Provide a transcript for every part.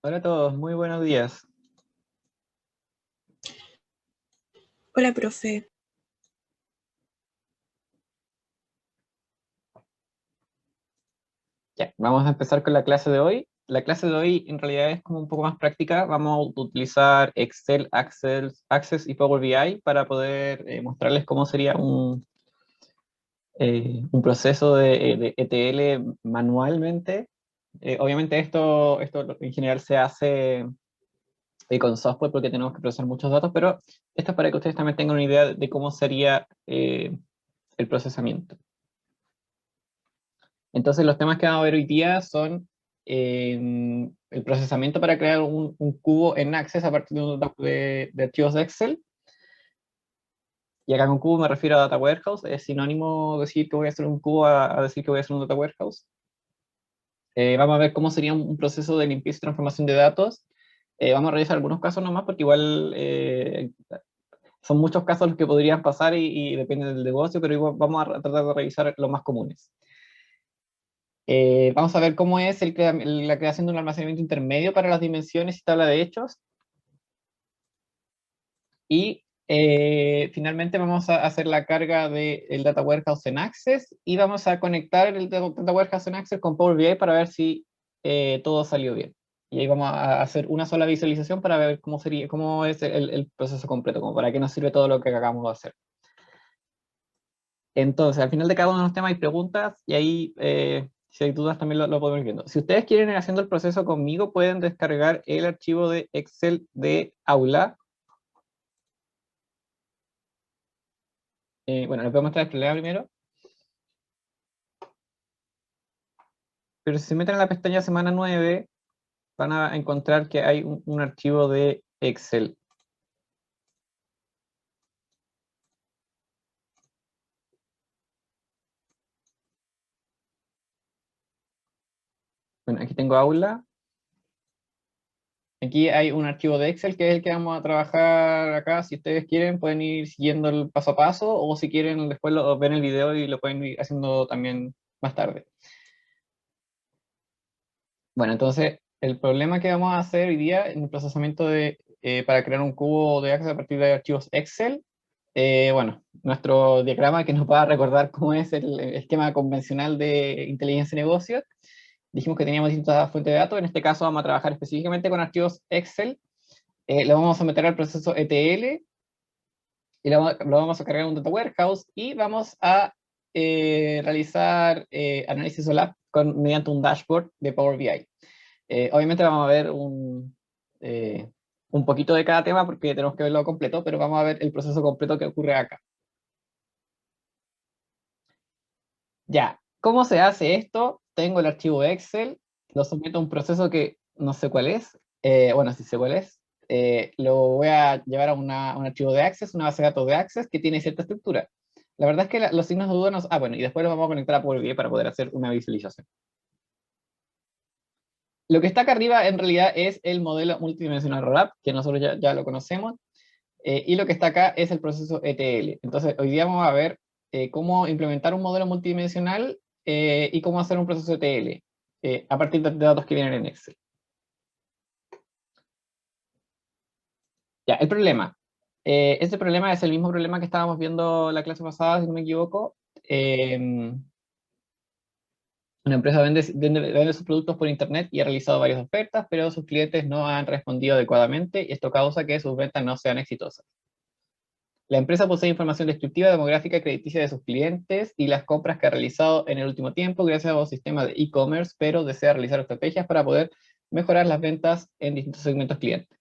Hola a todos, muy buenos días. Hola, profe. Ya, vamos a empezar con la clase de hoy. La clase de hoy en realidad es como un poco más práctica. Vamos a utilizar Excel, Access y Power BI para poder mostrarles cómo sería un proceso de ETL manualmente. Obviamente esto en general se hace con software porque tenemos que procesar muchos datos, pero esto es para que ustedes también tengan una idea de cómo sería el procesamiento. Entonces, los temas que vamos a ver hoy día son el procesamiento para crear un cubo en Access a partir de archivos de Excel. Y acá con cubo me refiero a Data Warehouse. Es sinónimo decir que voy a hacer un cubo a decir que voy a hacer un Data Warehouse. Vamos a ver cómo sería un proceso de limpieza y transformación de datos. Vamos a revisar algunos casos nomás porque igual son muchos casos los que podrían pasar y depende del negocio, pero igual vamos a tratar de revisar los más comunes. Vamos a ver cómo es la creación de un almacenamiento intermedio para las dimensiones y tabla de hechos. Y finalmente vamos a hacer la carga del Data Warehouse en Access y vamos a conectar el Data Warehouse en Access con Power BI para ver si todo salió bien. Y ahí vamos a hacer una sola visualización para ver cómo es el proceso completo, como para qué nos sirve todo lo que acabamos de hacer. Entonces, al final de cada uno de los temas hay preguntas y ahí, si hay dudas, también lo podemos ir viendo. Si ustedes quieren ir haciendo el proceso conmigo, pueden descargar el archivo de Excel de Aula. Bueno, les voy a mostrar el problema primero. Pero si se meten en la pestaña semana 9, van a encontrar que hay un archivo de Excel. Bueno, aquí tengo Aula. Aquí hay un archivo de Excel que es el que vamos a trabajar acá. Si ustedes quieren, pueden ir siguiendo el paso a paso, o si quieren, después ven el video y lo pueden ir haciendo también más tarde. Bueno, entonces, el problema que vamos a hacer hoy día en el procesamiento para crear un cubo de Access a partir de archivos Excel, bueno, nuestro diagrama que nos va a recordar cómo es el esquema convencional de inteligencia de negocios. Dijimos que teníamos distintas fuentes de datos. En este caso vamos a trabajar específicamente con archivos Excel. Lo vamos a meter al proceso ETL y lo vamos a cargar en un data warehouse y vamos a realizar análisis OLAP mediante un dashboard de Power BI. Obviamente vamos a ver un poquito de cada tema porque tenemos que verlo completo, pero vamos a ver el proceso completo que ocurre acá. Ya, ¿cómo se hace esto? Tengo el archivo Excel, lo someto a un proceso que no sé cuál es. Bueno, sí sé cuál es. Lo voy a llevar a un archivo de Access, una base de datos de Access que tiene cierta estructura. La verdad es que los signos de duda nos... Ah, bueno, y después lo vamos a conectar a Power BI para poder hacer una visualización. Lo que está acá arriba en realidad es el modelo multidimensional rollup, que nosotros ya lo conocemos, y lo que está acá es el proceso ETL. Entonces, hoy día vamos a ver cómo implementar un modelo multidimensional y cómo hacer un proceso ETL a partir de datos que vienen en Excel. Ya, el problema. Este problema es el mismo problema que estábamos viendo la clase pasada, si no me equivoco. Una empresa vende sus productos por internet y ha realizado varias ofertas, pero sus clientes no han respondido adecuadamente y esto causa que sus ventas no sean exitosas. La empresa posee información descriptiva, demográfica y crediticia de sus clientes y las compras que ha realizado en el último tiempo gracias a un sistema de e-commerce, pero desea realizar estrategias para poder mejorar las ventas en distintos segmentos clientes.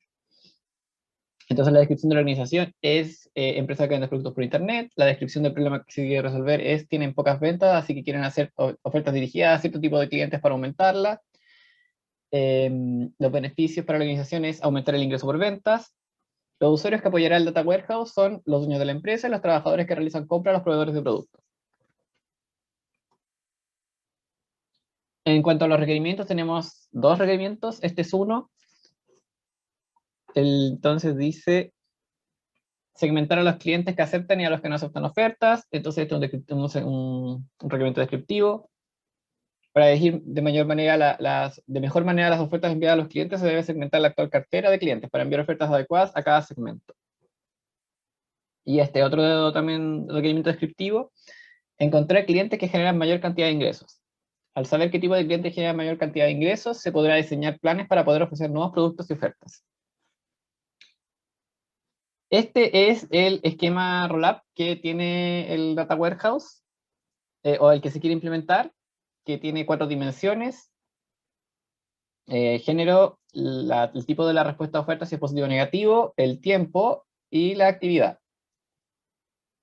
Entonces la descripción de la organización es empresa que vende productos por internet. La descripción del problema que se quiere resolver es tienen pocas ventas, así que quieren hacer ofertas dirigidas a cierto tipo de clientes para aumentarla. Los beneficios para la organización es aumentar el ingreso por ventas. Los usuarios que apoyará el Data Warehouse son los dueños de la empresa y los trabajadores que realizan compras a los proveedores de productos. En cuanto a los requerimientos, tenemos dos requerimientos. Este es uno. Entonces dice segmentar a los clientes que aceptan y a los que no aceptan ofertas. Entonces este es un requerimiento descriptivo. Para elegir de mejor manera las ofertas enviadas a los clientes, se debe segmentar la actual cartera de clientes para enviar ofertas adecuadas a cada segmento. Y este otro también requerimiento descriptivo: encontrar clientes que generan mayor cantidad de ingresos. Al saber qué tipo de clientes generan mayor cantidad de ingresos, se podrá diseñar planes para poder ofrecer nuevos productos y ofertas. Este es el esquema rollup que tiene el Data Warehouse, o el que se quiere implementar, que tiene 4 dimensiones: género, el tipo de la respuesta a oferta, si es positivo o negativo, el tiempo y la actividad.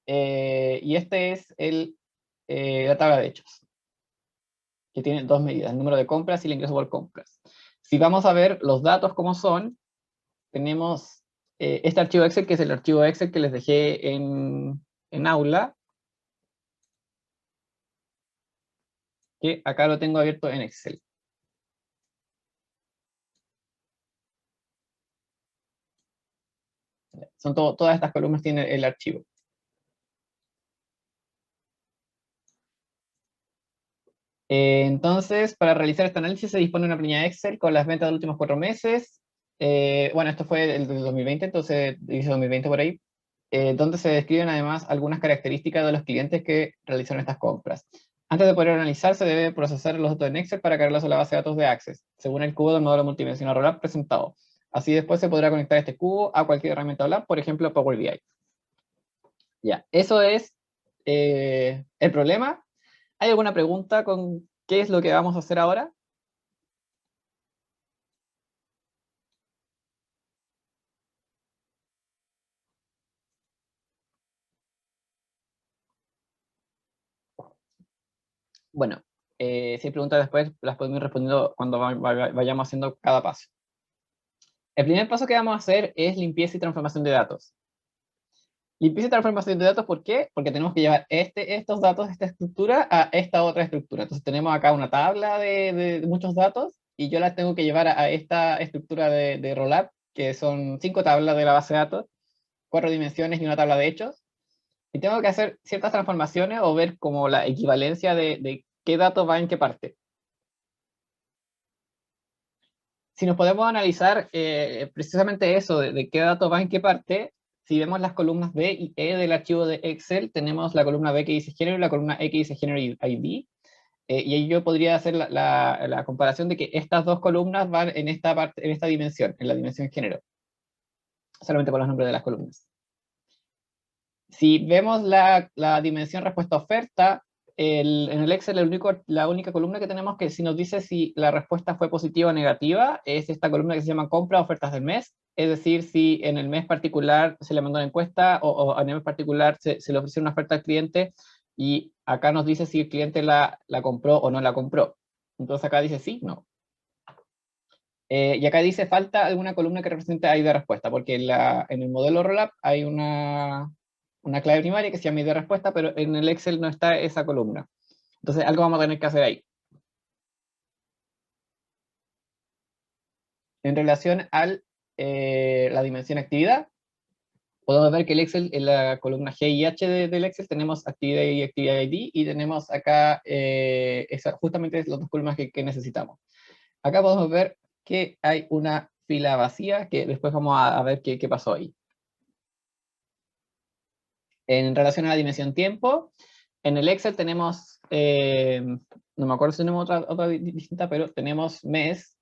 Y este es la tabla de hechos, que tiene 2 medidas: el número de compras y el ingreso por compras. Si vamos a ver los datos como son, tenemos este archivo Excel, que es el archivo Excel que les dejé en aula, que acá lo tengo abierto en Excel. Todas estas columnas tienen el archivo. Entonces, para realizar este análisis se dispone de una planilla Excel con las ventas de los últimos 4 meses. Bueno, esto fue el del 2020, entonces dice 2020 por ahí, donde se describen además algunas características de los clientes que realizaron estas compras. Antes de poder analizar, se debe procesar los datos en Excel para cargarlos a la base de datos de Access, según el cubo del modelo multidimensional rollup presentado. Así después se podrá conectar este cubo a cualquier herramienta OLAP, por ejemplo, Power BI. Ya, eso es el problema. ¿Hay alguna pregunta con qué es lo que vamos a hacer ahora? Bueno, si hay preguntas después, las podemos ir respondiendo cuando vayamos haciendo cada paso. El primer paso que vamos a hacer es limpieza y transformación de datos. Limpieza y transformación de datos, ¿por qué? Porque tenemos que llevar estos datos, esta estructura, a esta otra estructura. Entonces tenemos acá una tabla de muchos datos, y yo las tengo que llevar a esta estructura de rollup, que son 5 tablas de la base de datos, 4 dimensiones y una tabla de hechos. Y tengo que hacer ciertas transformaciones o ver como la equivalencia de qué dato va en qué parte. Si nos podemos analizar precisamente eso, de qué dato va en qué parte, si vemos las columnas B y E del archivo de Excel, tenemos la columna B que dice género y la columna E que dice género y ID. Y ahí yo podría hacer la comparación de que estas dos columnas van en esta parte, en esta dimensión, en la dimensión género, solamente por los nombres de las columnas. Si vemos la dimensión respuesta oferta, en el Excel la única columna que tenemos que si nos dice si la respuesta fue positiva o negativa es esta columna que se llama compra ofertas del mes. Es decir, si en el mes particular se le mandó una encuesta o en el mes particular se le ofreció una oferta al cliente, y acá nos dice si el cliente la compró o no la compró. Entonces acá dice sí, no. Y acá dice falta alguna columna que represente ID de respuesta, porque en el modelo rollup hay una clave primaria que se llama ID de respuesta, pero en el Excel no está esa columna. Entonces algo vamos a tener que hacer ahí. En relación a la dimensión actividad, podemos ver que el Excel, en la columna G y H del Excel, tenemos actividad y actividad ID, y tenemos acá justamente las dos columnas que necesitamos. Acá podemos ver que hay una fila vacía, que después vamos a ver qué pasó ahí. En relación a la dimensión tiempo, en el Excel tenemos, no me acuerdo si tenemos otra distinta, pero tenemos mes,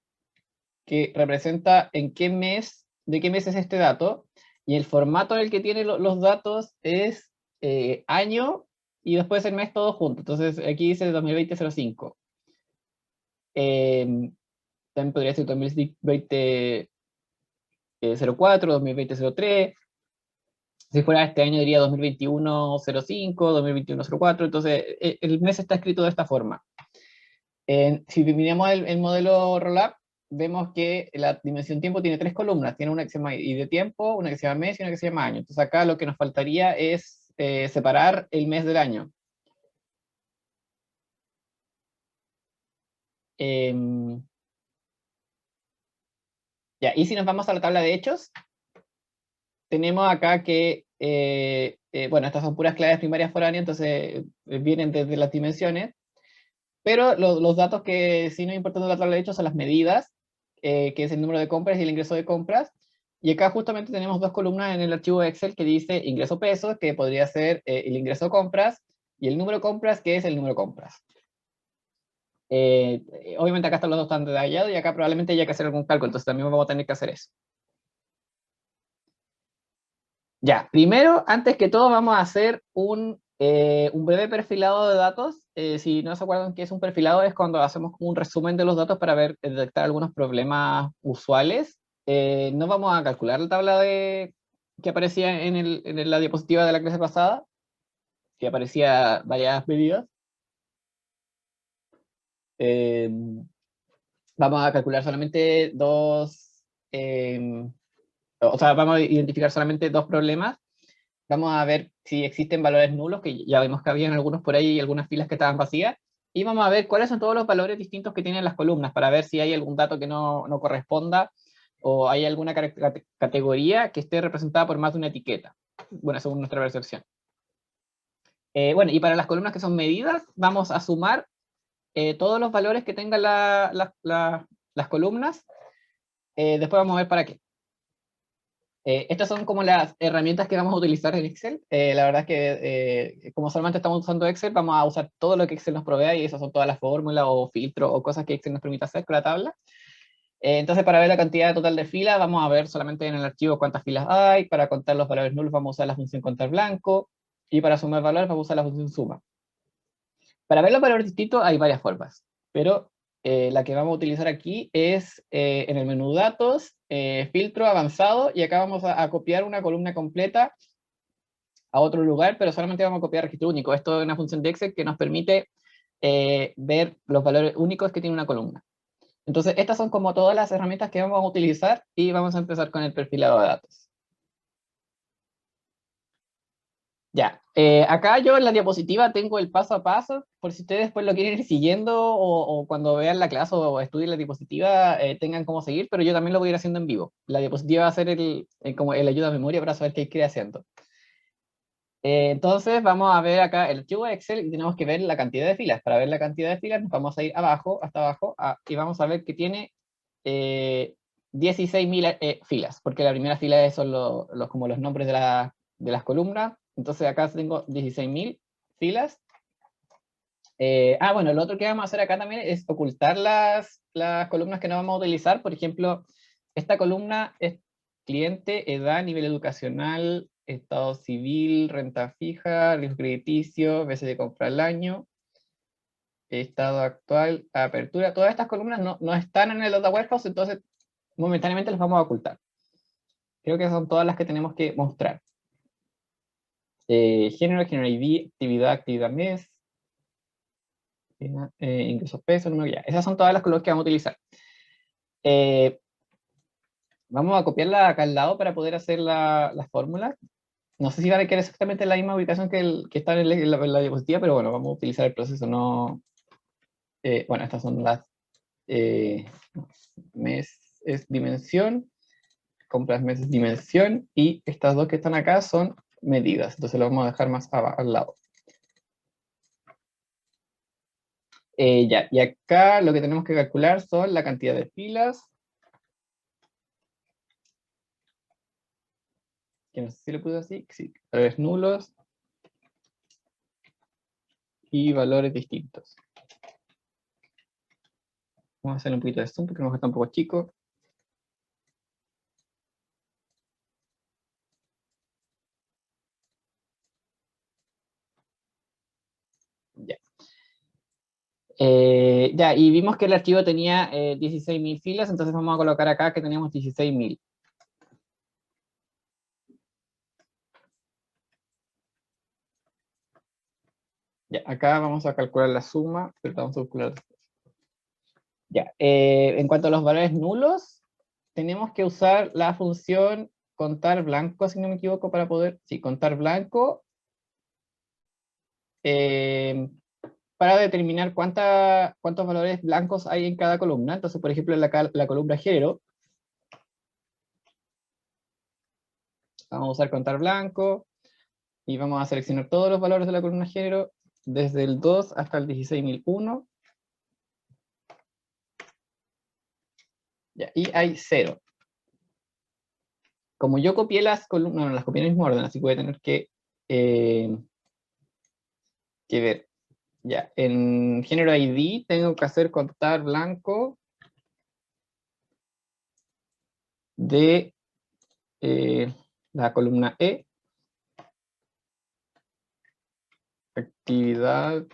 que representa en qué mes, de qué mes es este dato, y el formato en el que tiene los datos es año, y después el mes todo junto. Entonces aquí dice 2020-05. También podría ser 2020-04, 2020-03. Si fuera este año diría 2021-05, 2021-04, entonces el mes está escrito de esta forma. Si miramos el modelo rollup, vemos que la dimensión tiempo tiene 3 columnas, tiene una que se llama ID de tiempo, una que se llama mes y una que se llama año. Entonces acá lo que nos faltaría es separar el mes del año. Ya, y si nos vamos a la tabla de hechos, tenemos acá que, bueno, estas son puras claves primarias foráneas, entonces vienen desde las dimensiones. Pero los datos que sí nos importan de la tabla de hechos son las medidas, que es el número de compras y el ingreso de compras. Y acá justamente tenemos dos columnas en el archivo de Excel que dice ingreso pesos, que podría ser el ingreso compras, y el número compras, que es el número compras. Obviamente acá están los dos tan detallados y acá probablemente haya que hacer algún cálculo, entonces también vamos a tener que hacer eso. Ya, primero, antes que todo, vamos a hacer un breve perfilado de datos. Si no se acuerdan qué es un perfilado, es cuando hacemos como un resumen de los datos para ver, detectar algunos problemas usuales. No vamos a calcular la tabla que aparecía en la diapositiva de la clase pasada, que aparecía varias medidas. Eh, Vamos a calcular solamente o sea, vamos a identificar solamente dos problemas. Vamos a ver si existen valores nulos, que ya vimos que habían algunos por ahí y algunas filas que estaban vacías. Y vamos a ver cuáles son todos los valores distintos que tienen las columnas, para ver si hay algún dato que no corresponda o hay alguna categoría que esté representada por más de una etiqueta. Bueno, según nuestra percepción. Bueno, y para las columnas que son medidas, vamos a sumar todos los valores que tengan las columnas. Después vamos a ver para qué. Estas son como las herramientas que vamos a utilizar en Excel. La verdad es que como solamente estamos usando Excel, vamos a usar todo lo que Excel nos provea, y esas son todas las fórmulas o filtros o cosas que Excel nos permite hacer con la tabla. Entonces, para ver la cantidad total de filas, vamos a ver solamente en el archivo cuántas filas hay. Para contar los valores nulos vamos a usar la función contar blanco, y para sumar valores vamos a usar la función suma. Para ver los valores distintos hay varias formas, pero la que vamos a utilizar aquí es en el menú datos, filtro avanzado, y acá vamos a copiar una columna completa a otro lugar, pero solamente vamos a copiar registro único. Esto es una función de Excel que nos permite ver los valores únicos que tiene una columna. Entonces, estas son como todas las herramientas que vamos a utilizar, y vamos a empezar con el perfilado de datos. Ya, acá yo en la diapositiva tengo el paso a paso, por si ustedes después lo quieren ir siguiendo, o cuando vean la clase o estudien la diapositiva tengan cómo seguir, pero yo también lo voy a ir haciendo en vivo. La diapositiva va a ser como el ayuda a memoria para saber qué hay que ir haciendo. Entonces vamos a ver acá el archivo de Excel y tenemos que ver la cantidad de filas. Para ver la cantidad de filas nos vamos a ir abajo, hasta abajo, y vamos a ver que tiene 16.000 filas, porque la primera fila son como los nombres de las columnas. Entonces acá tengo 16.000 filas. Bueno, lo otro que vamos a hacer acá también es ocultar las columnas que no vamos a utilizar. Por ejemplo, esta columna es cliente, edad, nivel educacional, estado civil, renta fija, riesgo crediticio, veces de compra al año, estado actual, apertura. Todas estas columnas no están en el Data Warehouse, entonces momentáneamente las vamos a ocultar. Creo que son todas las que tenemos que mostrar. Género, género ID, actividad mes, ingresos pesos, número ya. Esas son todas las columnas que vamos a utilizar. Vamos a copiarla acá al lado para poder hacer la fórmula. No sé si va a requerir exactamente la misma ubicación que está en la diapositiva, pero bueno, vamos a utilizar el proceso. Bueno, estas son las mes es dimensión, compras meses dimensión, y estas dos que están acá son medidas. Entonces lo vamos a dejar más al lado. Ya, y acá lo que tenemos que calcular son la cantidad de filas, que no sé si lo puse así, sí, valores nulos y valores distintos. Vamos a hacer un poquito de zoom porque nos está un poco chico. Ya. Ya, y vimos que el archivo tenía 16.000 filas, entonces vamos a colocar acá que tenemos 16.000. Ya, acá vamos a calcular la suma, pero vamos a calcular después. Ya, en cuanto a los valores nulos, tenemos que usar la función contar blanco, si no me equivoco, para poder, sí, contar blanco, para determinar cuántos valores blancos hay en cada columna. Entonces, por ejemplo, en la columna género, vamos a usar contar blanco, y vamos a seleccionar todos los valores de la columna género, desde el 2 hasta el 16.001, Ya, y hay 0. Como yo copié las columnas, no las copié en el mismo orden, así que voy a tener que ver. Ya, en género ID tengo que hacer contar blanco de la columna E, actividad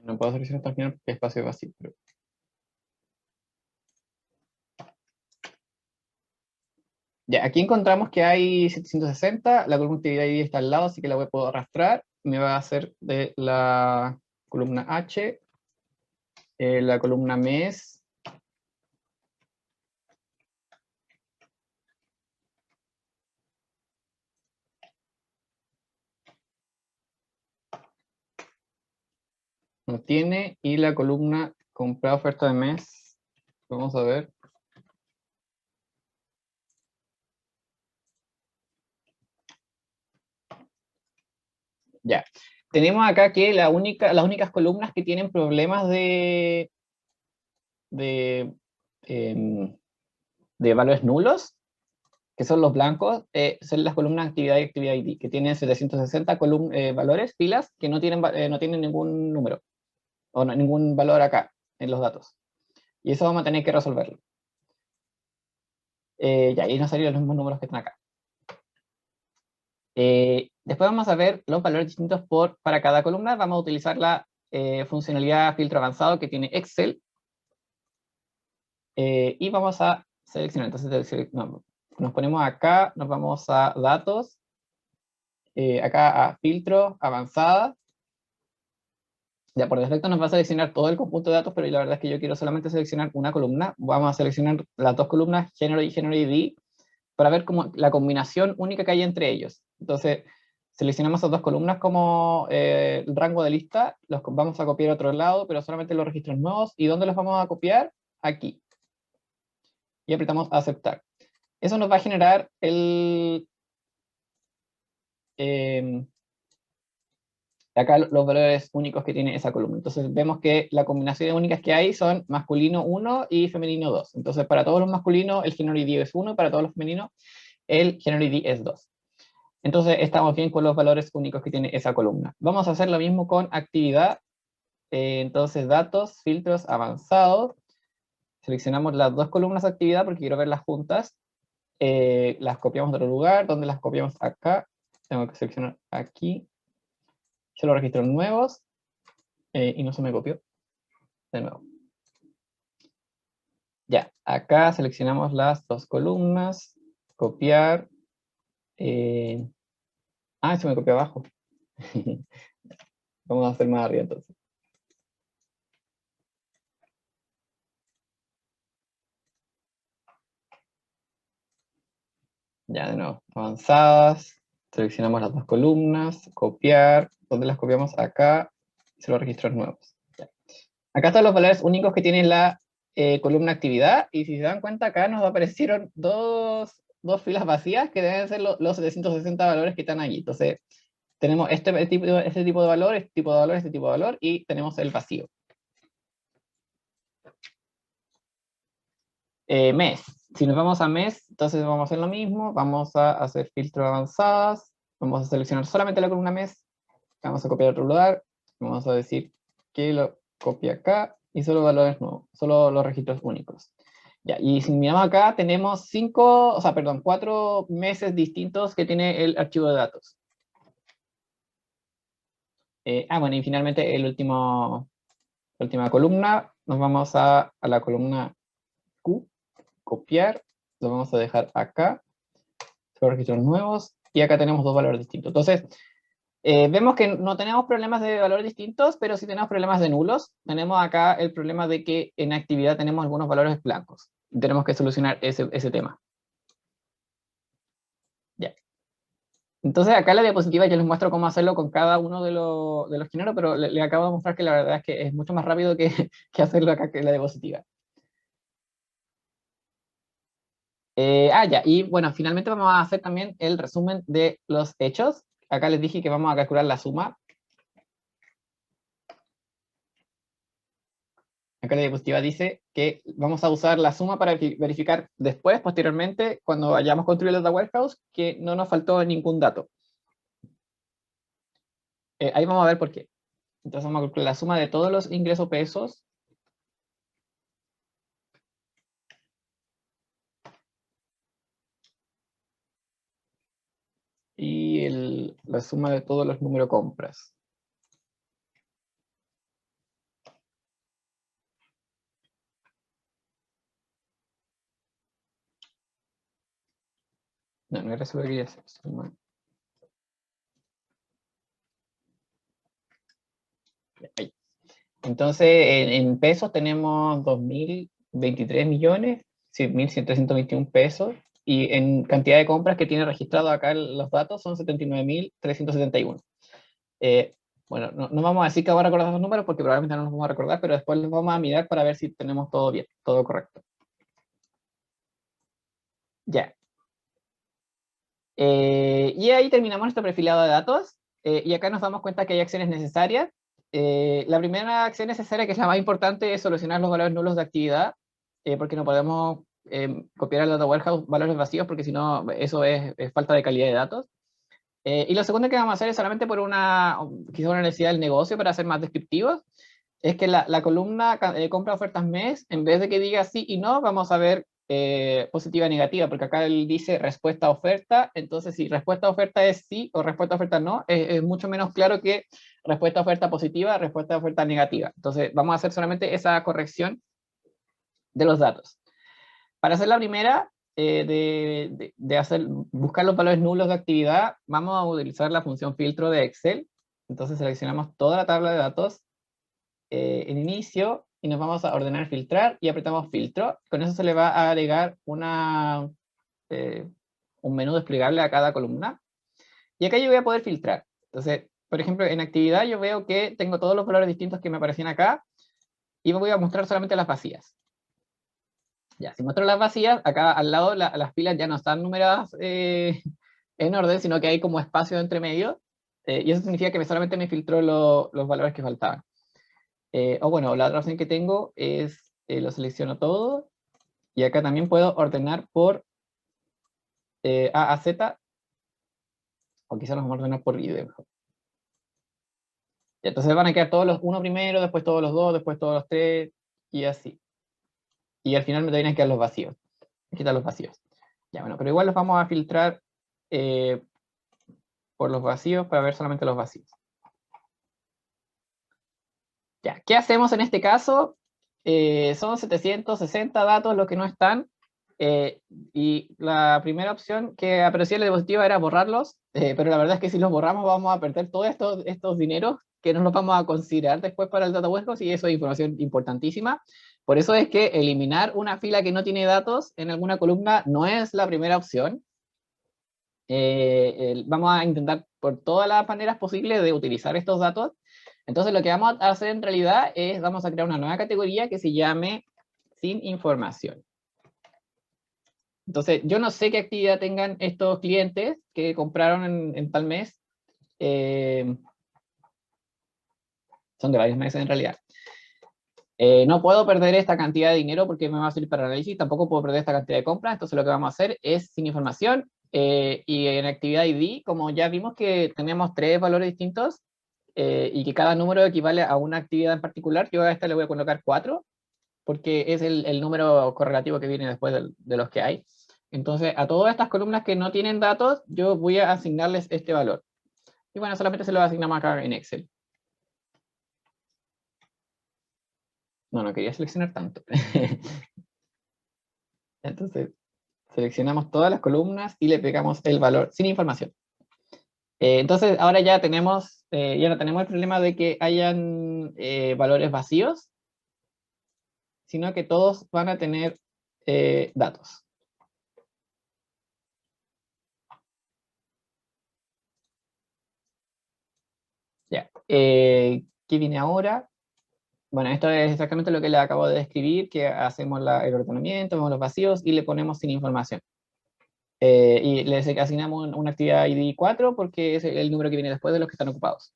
no puedo seleccionar hasta el final porque espacio vacío. Pero... Ya, aquí encontramos que hay 760, la columna actividad ID está al lado, así que la puedo arrastrar. Me va a hacer de la columna H, la columna mes, no tiene, y la columna comprar oferta de mes, vamos a ver. Ya, tenemos acá que las únicas columnas que tienen problemas de valores nulos, que son los blancos, son las columnas actividad y actividad ID, que tienen 760 valores, filas, que no tienen ningún número, o ningún valor acá, en los datos. Y eso vamos a tener que resolverlo. Ya, ahí nos salieron los mismos números que están acá. Después vamos a ver los valores distintos para cada columna. Vamos a utilizar la funcionalidad filtro avanzado que tiene Excel. Y vamos a seleccionar. Entonces nos ponemos acá, nos vamos a datos, acá a filtro avanzada. Ya por defecto nos va a seleccionar todo el conjunto de datos, pero la verdad es que yo quiero solamente seleccionar una columna. Vamos a seleccionar las dos columnas, género y género ID, para ver como la combinación única que hay entre ellos. Entonces, seleccionamos esas dos columnas como el rango de lista, los vamos a copiar a otro lado, pero solamente los registros nuevos. ¿Y dónde los vamos a copiar? Aquí. Y apretamos aceptar. Eso nos va a generar acá los valores únicos que tiene esa columna. Entonces vemos que las combinaciones únicas que hay son masculino 1 y femenino 2. Entonces para todos los masculinos el género ID es 1 y para todos los femeninos el género ID es 2. Entonces estamos bien con los valores únicos que tiene esa columna. Vamos a hacer lo mismo con actividad. Entonces datos, filtros avanzados. Seleccionamos las dos columnas de actividad porque quiero verlas juntas. Las copiamos de otro lugar. ¿Dónde las copiamos? Acá. Tengo que seleccionar aquí. Yo los registros nuevos. Y no se me copió. De nuevo. Ya, acá seleccionamos las dos columnas. Copiar. Se me copió abajo. Vamos a hacer más arriba entonces. Ya, de nuevo, avanzadas, seleccionamos las dos columnas, copiar, ¿dónde las copiamos? Acá, y solo registros nuevos. Ya. Acá están los valores únicos que tiene la columna actividad, y si se dan cuenta, acá nos aparecieron dos filas vacías que deben ser los 760 valores que están allí. Entonces, tenemos este tipo de valor, este tipo de valor, este tipo de valor, y tenemos el vacío. Mes. Si nos vamos a mes, entonces vamos a hacer lo mismo, vamos a hacer filtros avanzadas, vamos a seleccionar solamente la columna mes, vamos a copiar otro lugar, vamos a decir que lo copia acá, y solo valores nuevos, solo los registros únicos. Ya, y si miramos acá, tenemos 4 meses distintos que tiene el archivo de datos. Bueno, y finalmente la última columna, nos vamos a la columna Q, copiar, lo vamos a dejar acá, los registros nuevos, y acá tenemos dos valores distintos. Entonces, vemos que no tenemos problemas de valores distintos, pero sí tenemos problemas de nulos. Tenemos acá el problema de que en actividad tenemos algunos valores blancos. Tenemos que solucionar ese tema. Ya. Entonces acá en la diapositiva yo les muestro cómo hacerlo con cada uno de los géneros, pero le acabo de mostrar que la verdad es que es mucho más rápido que, que hacerlo acá que en la diapositiva. Ya, y bueno, finalmente vamos a hacer también el resumen de los hechos. Acá les dije que vamos a calcular la suma. Acá la diapositiva dice que vamos a usar la suma para verificar después, posteriormente, cuando hayamos construido el data warehouse, que no nos faltó ningún dato. Ahí vamos a ver por qué. Entonces vamos a calcular la suma de todos los ingresos pesos y la suma de todos los números compras. No, no era eso lo que quería hacer. Suma. Ahí. Entonces, en pesos tenemos 2.023 millones, 100.321 pesos, y en cantidad de compras que tiene registrado acá los datos son 79.371. Bueno, no vamos a decir que vamos a recordar los números porque probablemente no los vamos a recordar, pero después los vamos a mirar para ver si tenemos todo bien, todo correcto. Ya. Y ahí terminamos nuestro perfilado de datos, y acá nos damos cuenta que hay acciones necesarias. La primera acción necesaria, que es la más importante, es solucionar los valores nulos de actividad, porque no podemos copiar al data warehouse valores vacíos, porque si no, eso es falta de calidad de datos. Y lo segundo que vamos a hacer es solamente por quizá una necesidad del negocio para ser más descriptivos, es que la columna compra ofertas mes, en vez de que diga sí y no, vamos a ver positiva y negativa, porque acá él dice respuesta a oferta, entonces si respuesta a oferta es sí o respuesta a oferta no, es mucho menos claro que respuesta a oferta positiva, respuesta a oferta negativa. Entonces vamos a hacer solamente esa corrección de los datos. Para hacer la primera, buscar los valores nulos de actividad, vamos a utilizar la función filtro de Excel. Entonces seleccionamos toda la tabla de datos en inicio y nos vamos a ordenar filtrar y apretamos filtro. Con eso se le va a agregar un menú desplegable a cada columna. Y acá yo voy a poder filtrar. Entonces, por ejemplo, en actividad yo veo que tengo todos los valores distintos que me aparecían acá y me voy a mostrar solamente las vacías. Ya, si muestro las vacías, acá al lado las filas ya no están numeradas en orden, sino que hay como espacio entre medio, y eso significa que solamente me filtró los valores que faltaban. O bueno, la otra opción que tengo es, lo selecciono todo, y acá también puedo ordenar por A a Z, o quizás nos vamos a ordenar por video. Y entonces van a quedar todos los uno primero, después todos los dos, después todos los tres, y así. Y al final me tienen que quedar los vacíos. Quitar los vacíos. Ya, bueno, pero igual los vamos a filtrar por los vacíos para ver solamente los vacíos. Ya, ¿qué hacemos en este caso? Son 760 datos los que no están, y la primera opción que aparecía en la diapositiva era borrarlos, pero la verdad es que si los borramos vamos a perder todos estos dineros que no los vamos a considerar después para el data warehouse, y eso es información importantísima. Por eso es que eliminar una fila que no tiene datos en alguna columna no es la primera opción. Vamos a intentar por todas las maneras posibles de utilizar estos datos. Entonces lo que vamos a hacer en realidad es, vamos a crear una nueva categoría que se llame sin información. Entonces yo no sé qué actividad tengan estos clientes que compraron en tal mes. Son de varios meses en realidad. No puedo perder esta cantidad de dinero porque me va a servir para análisis, tampoco puedo perder esta cantidad de compras, entonces lo que vamos a hacer es sin información, y en actividad ID, como ya vimos que tenemos tres valores distintos, y que cada número equivale a una actividad en particular, yo a esta le voy a colocar 4, porque es el número correlativo que viene después de los que hay. Entonces, a todas estas columnas que no tienen datos, yo voy a asignarles este valor. Y bueno, solamente se lo asignamos acá en Excel. No quería seleccionar tanto. Entonces, seleccionamos todas las columnas y le pegamos el valor sin información. Entonces, ahora ya no tenemos el problema de que hayan valores vacíos, sino que todos van a tener datos. ¿Qué viene ahora? Bueno, esto es exactamente lo que le acabo de describir, que hacemos el ordenamiento, vemos los vacíos y le ponemos sin información. Y les asignamos una actividad ID 4 porque es el número que viene después de los que están ocupados.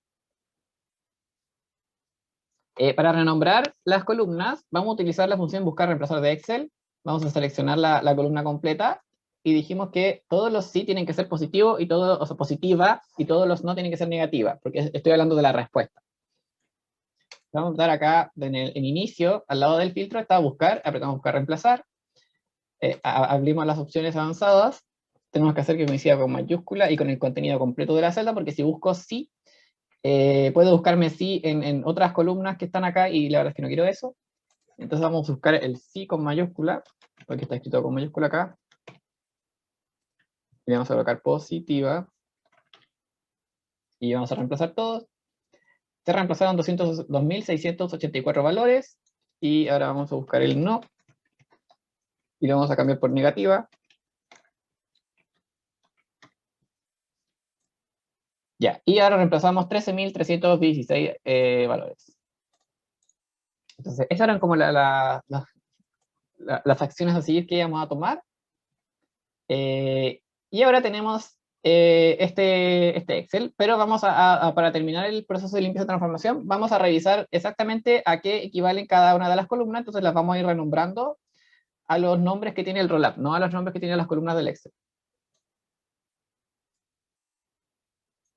Para renombrar las columnas, vamos a utilizar la función buscar reemplazar de Excel. Vamos a seleccionar la columna completa y dijimos que todos los sí tienen que ser positivos y todos, o sea, positiva, y todos los no tienen que ser negativa, porque estoy hablando de la respuesta. Vamos a dar acá en inicio, al lado del filtro, está buscar, apretamos buscar reemplazar, abrimos las opciones avanzadas, tenemos que hacer que coincida con mayúscula y con el contenido completo de la celda, porque si busco sí, puedo buscarme sí en otras columnas que están acá, y la verdad es que no quiero eso. Entonces vamos a buscar el sí con mayúscula, porque está escrito con mayúscula acá, y vamos a colocar positiva, y vamos a reemplazar todos. Se reemplazaron 2.684 valores, y ahora vamos a buscar el no, y lo vamos a cambiar por negativa. Ya, y ahora reemplazamos 13.316 valores. Entonces, esas eran como las acciones a seguir que íbamos a tomar. Y ahora tenemos este Excel, pero vamos para terminar el proceso de limpieza de transformación, vamos a revisar exactamente a qué equivalen cada una de las columnas, entonces las vamos a ir renombrando a los nombres que tiene el rollup, no a los nombres que tienen las columnas del Excel.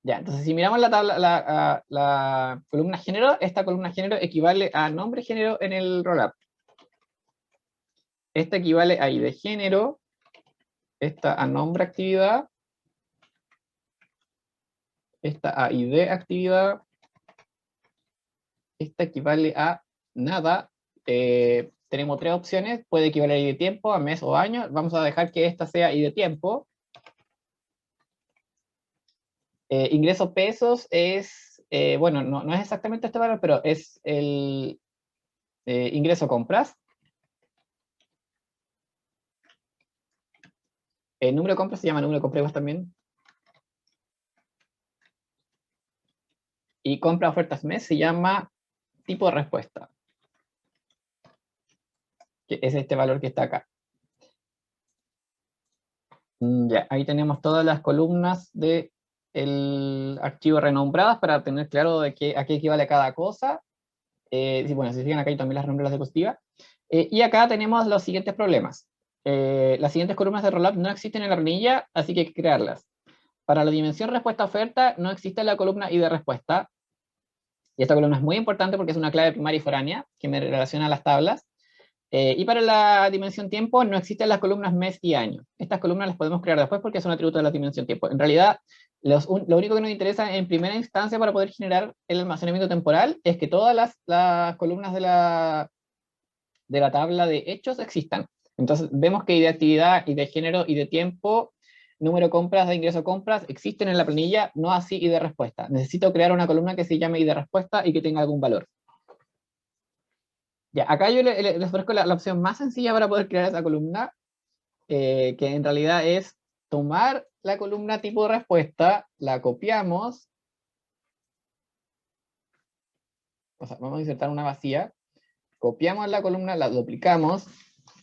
Ya, entonces si miramos la tabla, la columna género, esta columna género equivale a nombre género en el rollup. Esta equivale a ID género, esta a nombre actividad, esta a ID actividad, esta equivale a nada. Tenemos tres opciones, puede equivaler a ID tiempo, a mes o año. Vamos a dejar que esta sea ID tiempo. Ingreso pesos es, bueno, no es exactamente este valor, pero es el ingreso compras. El número de compras se llama número de compras también. Y compra ofertas mes se llama tipo de respuesta, que es este valor que está acá. Ya, ahí tenemos todas las columnas del archivo renombradas para tener claro a qué equivale cada cosa. Bueno, si se fijan acá hay también las renombradas de diapositiva. Y acá tenemos los siguientes problemas. Las siguientes columnas de rollup no existen en la hornilla, así que hay que crearlas. Para la dimensión respuesta-oferta no existe la columna ID respuesta. Y esta columna es muy importante porque es una clave primaria y foránea que me relaciona a las tablas. Y para la dimensión tiempo no existen las columnas mes y año. Estas columnas las podemos crear después porque son atributos de la dimensión tiempo. En realidad, lo único que nos interesa en primera instancia para poder generar el almacenamiento temporal es que todas las columnas de la tabla de hechos existan. Entonces vemos que ID de actividad, ID de género, ID de tiempo, número de compras, de ingreso compras, existen en la planilla, no así ID de respuesta. Necesito crear una columna que se llame ID de respuesta y que tenga algún valor. Ya, acá yo les ofrezco la opción más sencilla para poder crear esa columna, que en realidad es tomar la columna tipo de respuesta, la copiamos, o sea, vamos a insertar una vacía, copiamos la columna, la duplicamos,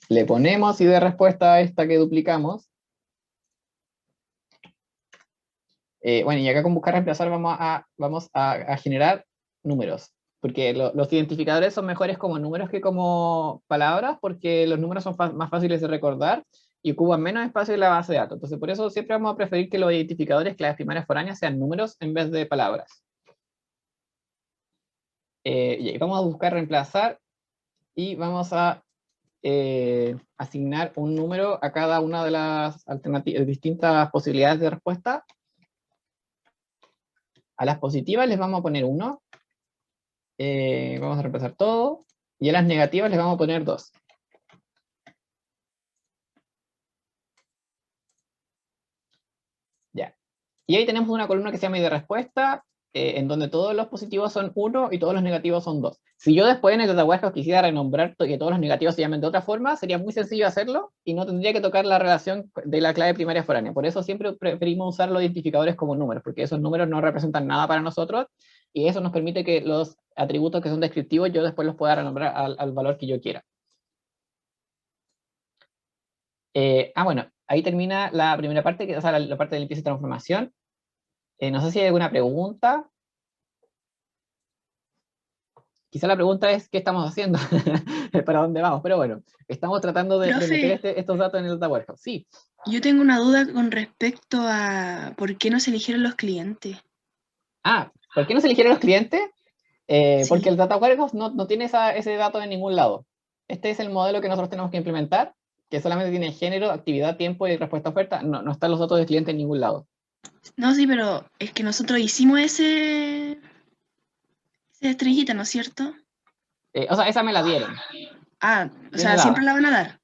le ponemos ID de respuesta a esta que duplicamos, bueno, y acá con buscar reemplazar vamos a generar números, porque los identificadores son mejores como números que como palabras, porque los números son más fáciles de recordar y ocupan menos espacio en la base de datos. Entonces, por eso siempre vamos a preferir que los identificadores, claves primarias foráneas, sean números en vez de palabras. Y vamos a buscar reemplazar y vamos a asignar un número a cada una de las distintas posibilidades de respuesta. A las positivas les vamos a poner 1. Vamos a reemplazar todo. Y a las negativas les vamos a poner 2. Ya. Y ahí tenemos una columna que se llama ID respuesta, en donde todos los positivos son 1 y todos los negativos son 2. Si yo después en el datawarehouse quisiera renombrar que todos los negativos se llamen de otra forma, sería muy sencillo hacerlo y no tendría que tocar la relación de la clave primaria foránea. Por eso siempre preferimos usar los identificadores como números, porque esos números no representan nada para nosotros y eso nos permite que los atributos que son descriptivos yo después los pueda renombrar al valor que yo quiera. Bueno, ahí termina la primera parte, que es la parte de limpieza y transformación. No sé si hay alguna pregunta. Quizá la pregunta es, ¿qué estamos haciendo? ¿Para dónde vamos? Pero bueno, estamos tratando de meter Profe, estos datos en el Data Warehouse. Sí. yo tengo una duda con respecto a por qué no se eligieron los clientes. ¿Por qué no se eligieron los clientes? Porque Sí. el Data Warehouse no tiene ese dato en ningún lado. Este es el modelo que nosotros tenemos que implementar, que solamente tiene género, actividad, tiempo y respuesta a oferta. No están los datos del cliente en ningún lado. No, sí, pero es que nosotros hicimos esa estrellita, ¿no es cierto? O sea, esa me la dieron. O Viene sea, siempre dada. la van a dar.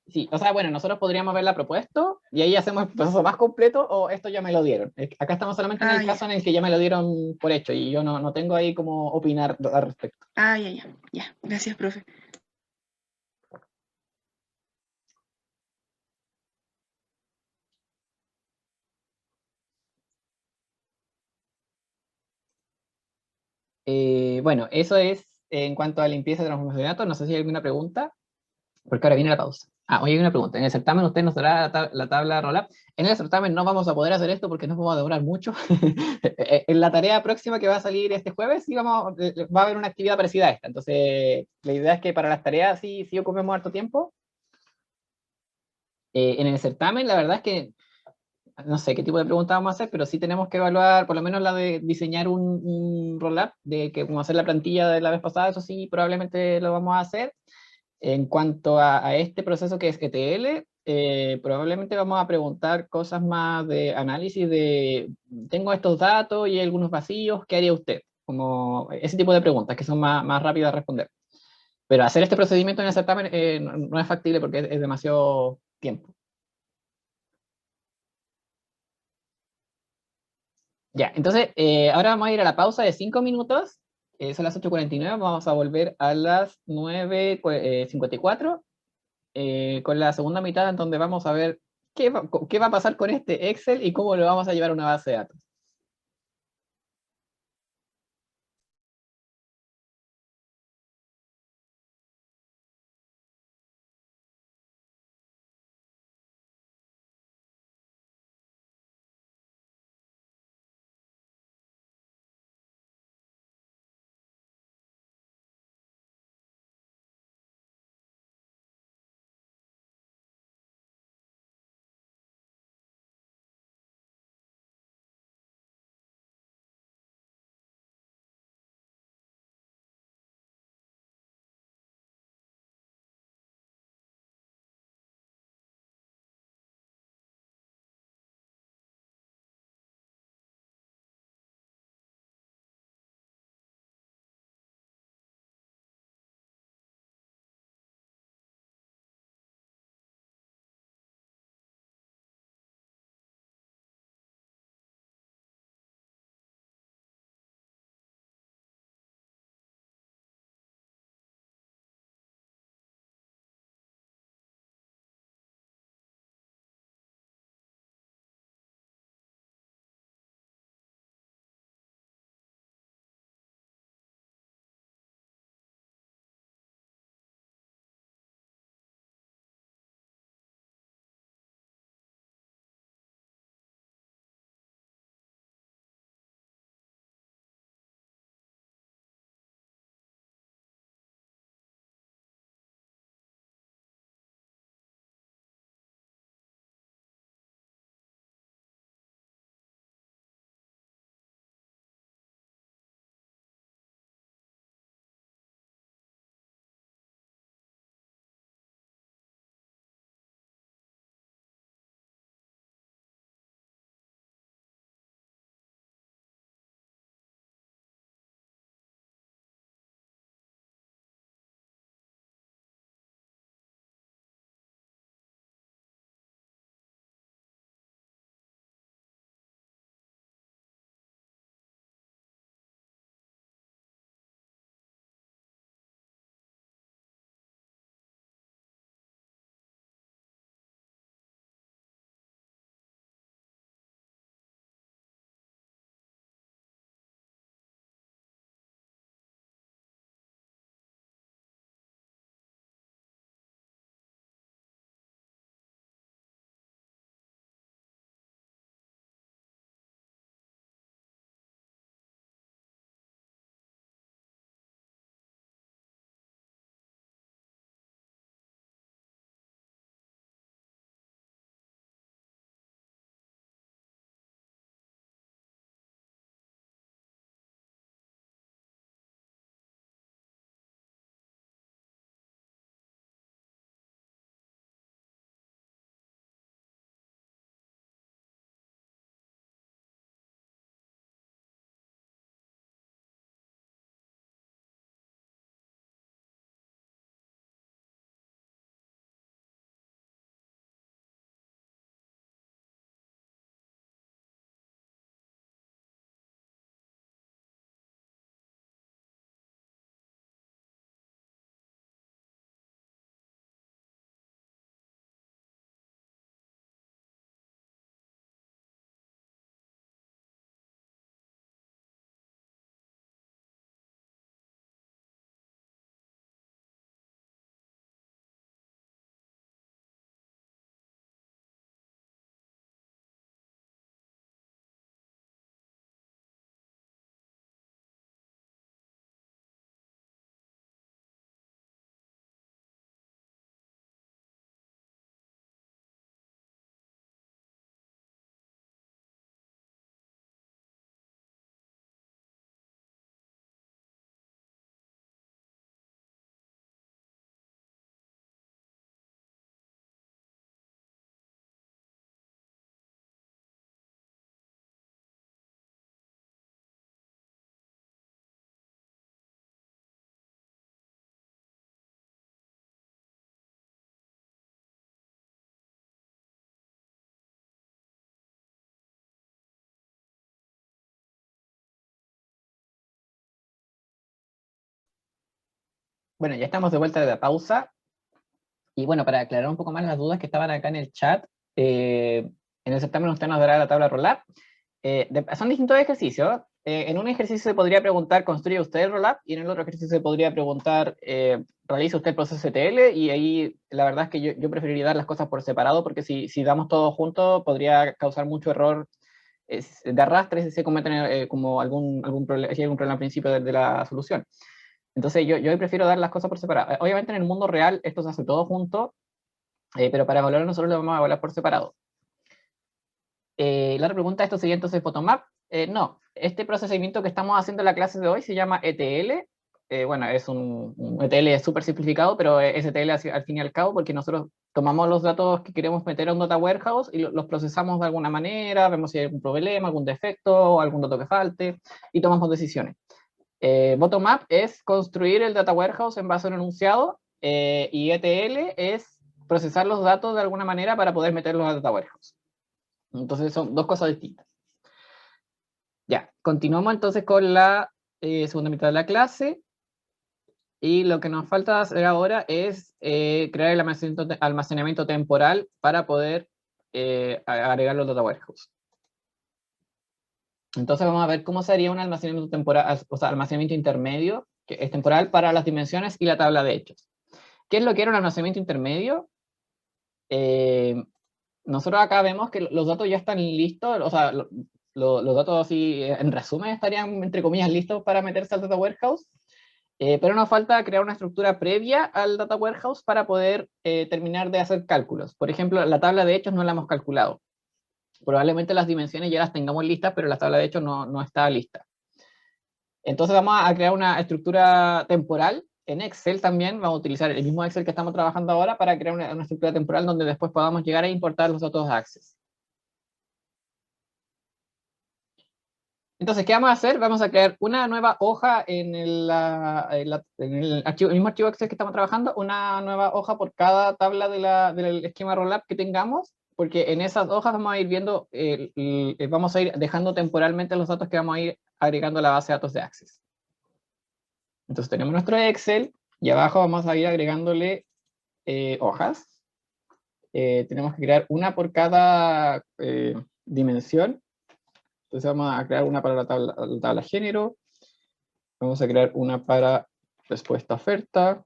Sí, o sea, bueno, nosotros podríamos haberla propuesto y ahí hacemos el proceso más completo o esto ya me lo dieron. Acá estamos solamente en el Ya. caso en el que ya me lo dieron por hecho y yo no tengo ahí cómo opinar al respecto. Ya. Ya. Gracias, profe. Bueno, eso es en cuanto a limpieza y transformación de datos. No sé si hay alguna pregunta, porque ahora viene la pausa. Oye, hay una pregunta. En el certamen usted nos dará la tabla roll-up. En el certamen no vamos a poder hacer esto porque nos vamos a demorar mucho. En la tarea próxima que va a salir este jueves, sí va a haber una actividad parecida a esta. Entonces, la idea es que para las tareas sí ocupemos harto tiempo. En el certamen, la verdad es que no sé qué tipo de preguntas vamos a hacer, pero sí tenemos que evaluar, por lo menos la de diseñar un roll-up, de que como hacer la plantilla de la vez pasada, eso sí, probablemente lo vamos a hacer. En cuanto a este proceso que es ETL, probablemente vamos a preguntar cosas más de análisis de, tengo estos datos y hay algunos vacíos, ¿qué haría usted? Como ese tipo de preguntas que son más rápidas de responder. Pero hacer este procedimiento en el certamen no es factible porque es demasiado tiempo. Ya, entonces ahora vamos a ir a la pausa de 5 minutos. Son las 8:49, vamos a volver a las 9:54 con la segunda mitad en donde vamos a ver qué va a pasar con este Excel y cómo lo vamos a llevar a una base de datos. Bueno, ya estamos de vuelta de la pausa. Y bueno, para aclarar un poco más las dudas que estaban acá en el chat, en el certamen usted nos dará la tabla Rollup. Son distintos ejercicios. En un ejercicio se podría preguntar, ¿construye usted el Rollup? Y en el otro ejercicio se podría preguntar, ¿realiza usted el proceso ETL? Y ahí la verdad es que yo preferiría dar las cosas por separado, porque si damos todo junto podría causar mucho error de arrastre si se cometen como algún problema, si hay algún problema al principio de la solución. Entonces yo prefiero dar las cosas por separado. Obviamente en el mundo real esto se hace todo junto, pero para evaluar nosotros lo vamos a evaluar por separado. La otra pregunta, ¿esto sería entonces bottom-up? No, este procesamiento que estamos haciendo en la clase de hoy se llama ETL. Bueno, es un ETL súper simplificado, pero es ETL al fin y al cabo, porque nosotros tomamos los datos que queremos meter a un data warehouse y los procesamos de alguna manera, vemos si hay algún problema, algún defecto, algún dato que falte, y tomamos decisiones. Bottom-up es construir el data warehouse en base a un enunciado, y ETL es procesar los datos de alguna manera para poder meterlos al data warehouse. Entonces son dos cosas distintas. Ya, continuamos entonces con la segunda mitad de la clase. Y lo que nos falta hacer ahora es crear el almacenamiento temporal para poder agregarlo al data warehouse. Entonces vamos a ver cómo sería un almacenamiento temporal, o sea, almacenamiento intermedio, que es temporal para las dimensiones y la tabla de hechos. ¿Qué es lo que era un almacenamiento intermedio? Nosotros acá vemos que los datos ya están listos, o sea, los datos así, en resumen, estarían, entre comillas, listos para meterse al data warehouse, pero nos falta crear una estructura previa al data warehouse para poder terminar de hacer cálculos. Por ejemplo, la tabla de hechos no la hemos calculado. Probablemente las dimensiones ya las tengamos listas, pero la tabla de hechos no está lista. Entonces vamos a crear una estructura temporal. En Excel también vamos a utilizar el mismo Excel que estamos trabajando ahora para crear una estructura temporal donde después podamos llegar a importar los datos de Access. Entonces, ¿qué vamos a hacer? Vamos a crear una nueva hoja en el mismo archivo Excel que estamos trabajando, una nueva hoja por cada tabla del esquema Rollup que tengamos, porque en esas hojas vamos a ir viendo, vamos a ir dejando temporalmente los datos que vamos a ir agregando a la base de datos de Access. Entonces tenemos nuestro Excel y abajo vamos a ir agregándole hojas. Tenemos que crear una por cada dimensión. Entonces vamos a crear una para la tabla género. Vamos a crear una para respuesta oferta.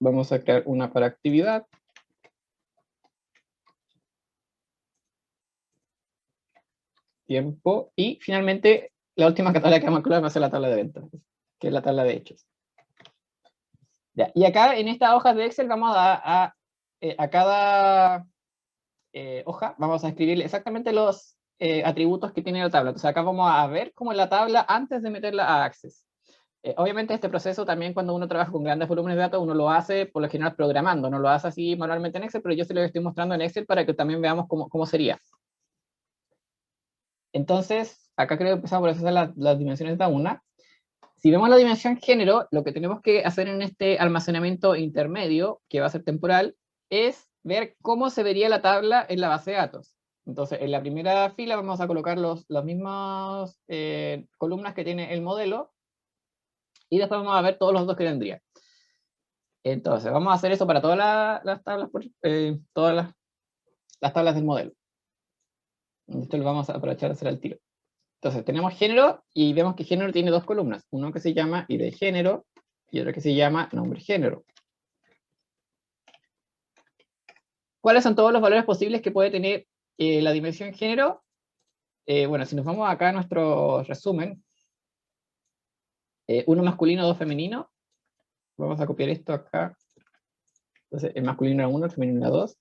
Vamos a crear una para actividad. Tiempo. Y finalmente, la última tabla que vamos a calcular va a ser la tabla de ventas, que es la tabla de hechos. Ya. Y acá en estas hojas de Excel vamos a cada hoja vamos a escribir exactamente los atributos que tiene la tabla. Entonces acá vamos a ver cómo es la tabla antes de meterla a Access. Obviamente este proceso también cuando uno trabaja con grandes volúmenes de datos, uno lo hace por lo general programando, no lo hace así manualmente en Excel, pero yo se lo estoy mostrando en Excel para que también veamos cómo sería. Entonces, acá creo que empezamos por hacer las dimensiones de una. Si vemos la dimensión género, lo que tenemos que hacer en este almacenamiento intermedio, que va a ser temporal, es ver cómo se vería la tabla en la base de datos. Entonces, en la primera fila vamos a colocar las mismas columnas que tiene el modelo, y después vamos a ver todos los datos que tendría. Entonces, vamos a hacer eso para todas las tablas, todas las tablas del modelo. Esto lo vamos a aprovechar de hacer al tiro. Entonces, tenemos género, y vemos que género tiene dos columnas. Uno que se llama ID género, y otro que se llama nombre género. ¿Cuáles son todos los valores posibles que puede tener la dimensión género? Bueno, si nos vamos acá a nuestro resumen, uno masculino, dos femenino. Vamos a copiar esto acá. Entonces, el masculino era 1, el femenino era 2.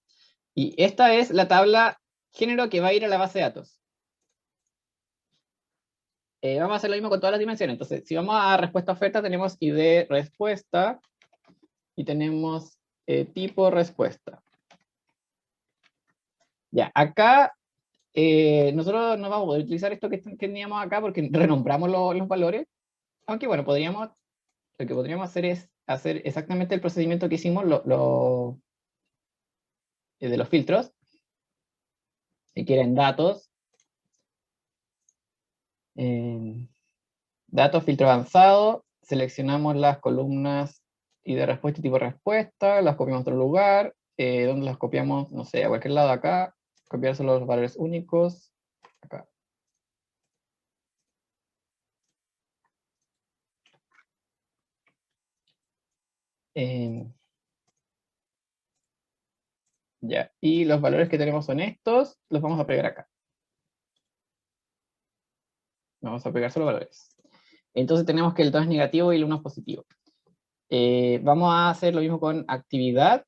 Y esta es la tabla género que va a ir a la base de datos. Vamos a hacer lo mismo con todas las dimensiones. Entonces, si vamos a respuesta oferta, tenemos ID respuesta y tenemos tipo respuesta. Ya, acá nosotros no vamos a poder utilizar esto que teníamos acá porque renombramos los valores. Aunque bueno, lo que podríamos hacer es hacer exactamente el procedimiento que hicimos de los filtros. Si quieren datos, datos, filtro avanzado, seleccionamos las columnas y de respuesta y tipo respuesta, las copiamos a otro lugar, donde las copiamos, no sé, a cualquier lado acá, copiar solo los valores únicos, acá. Ya, y los valores que tenemos son estos, los vamos a pegar acá. Vamos a pegar solo valores. Entonces tenemos que el 2 es negativo y el 1 es positivo. Vamos a hacer lo mismo con actividad.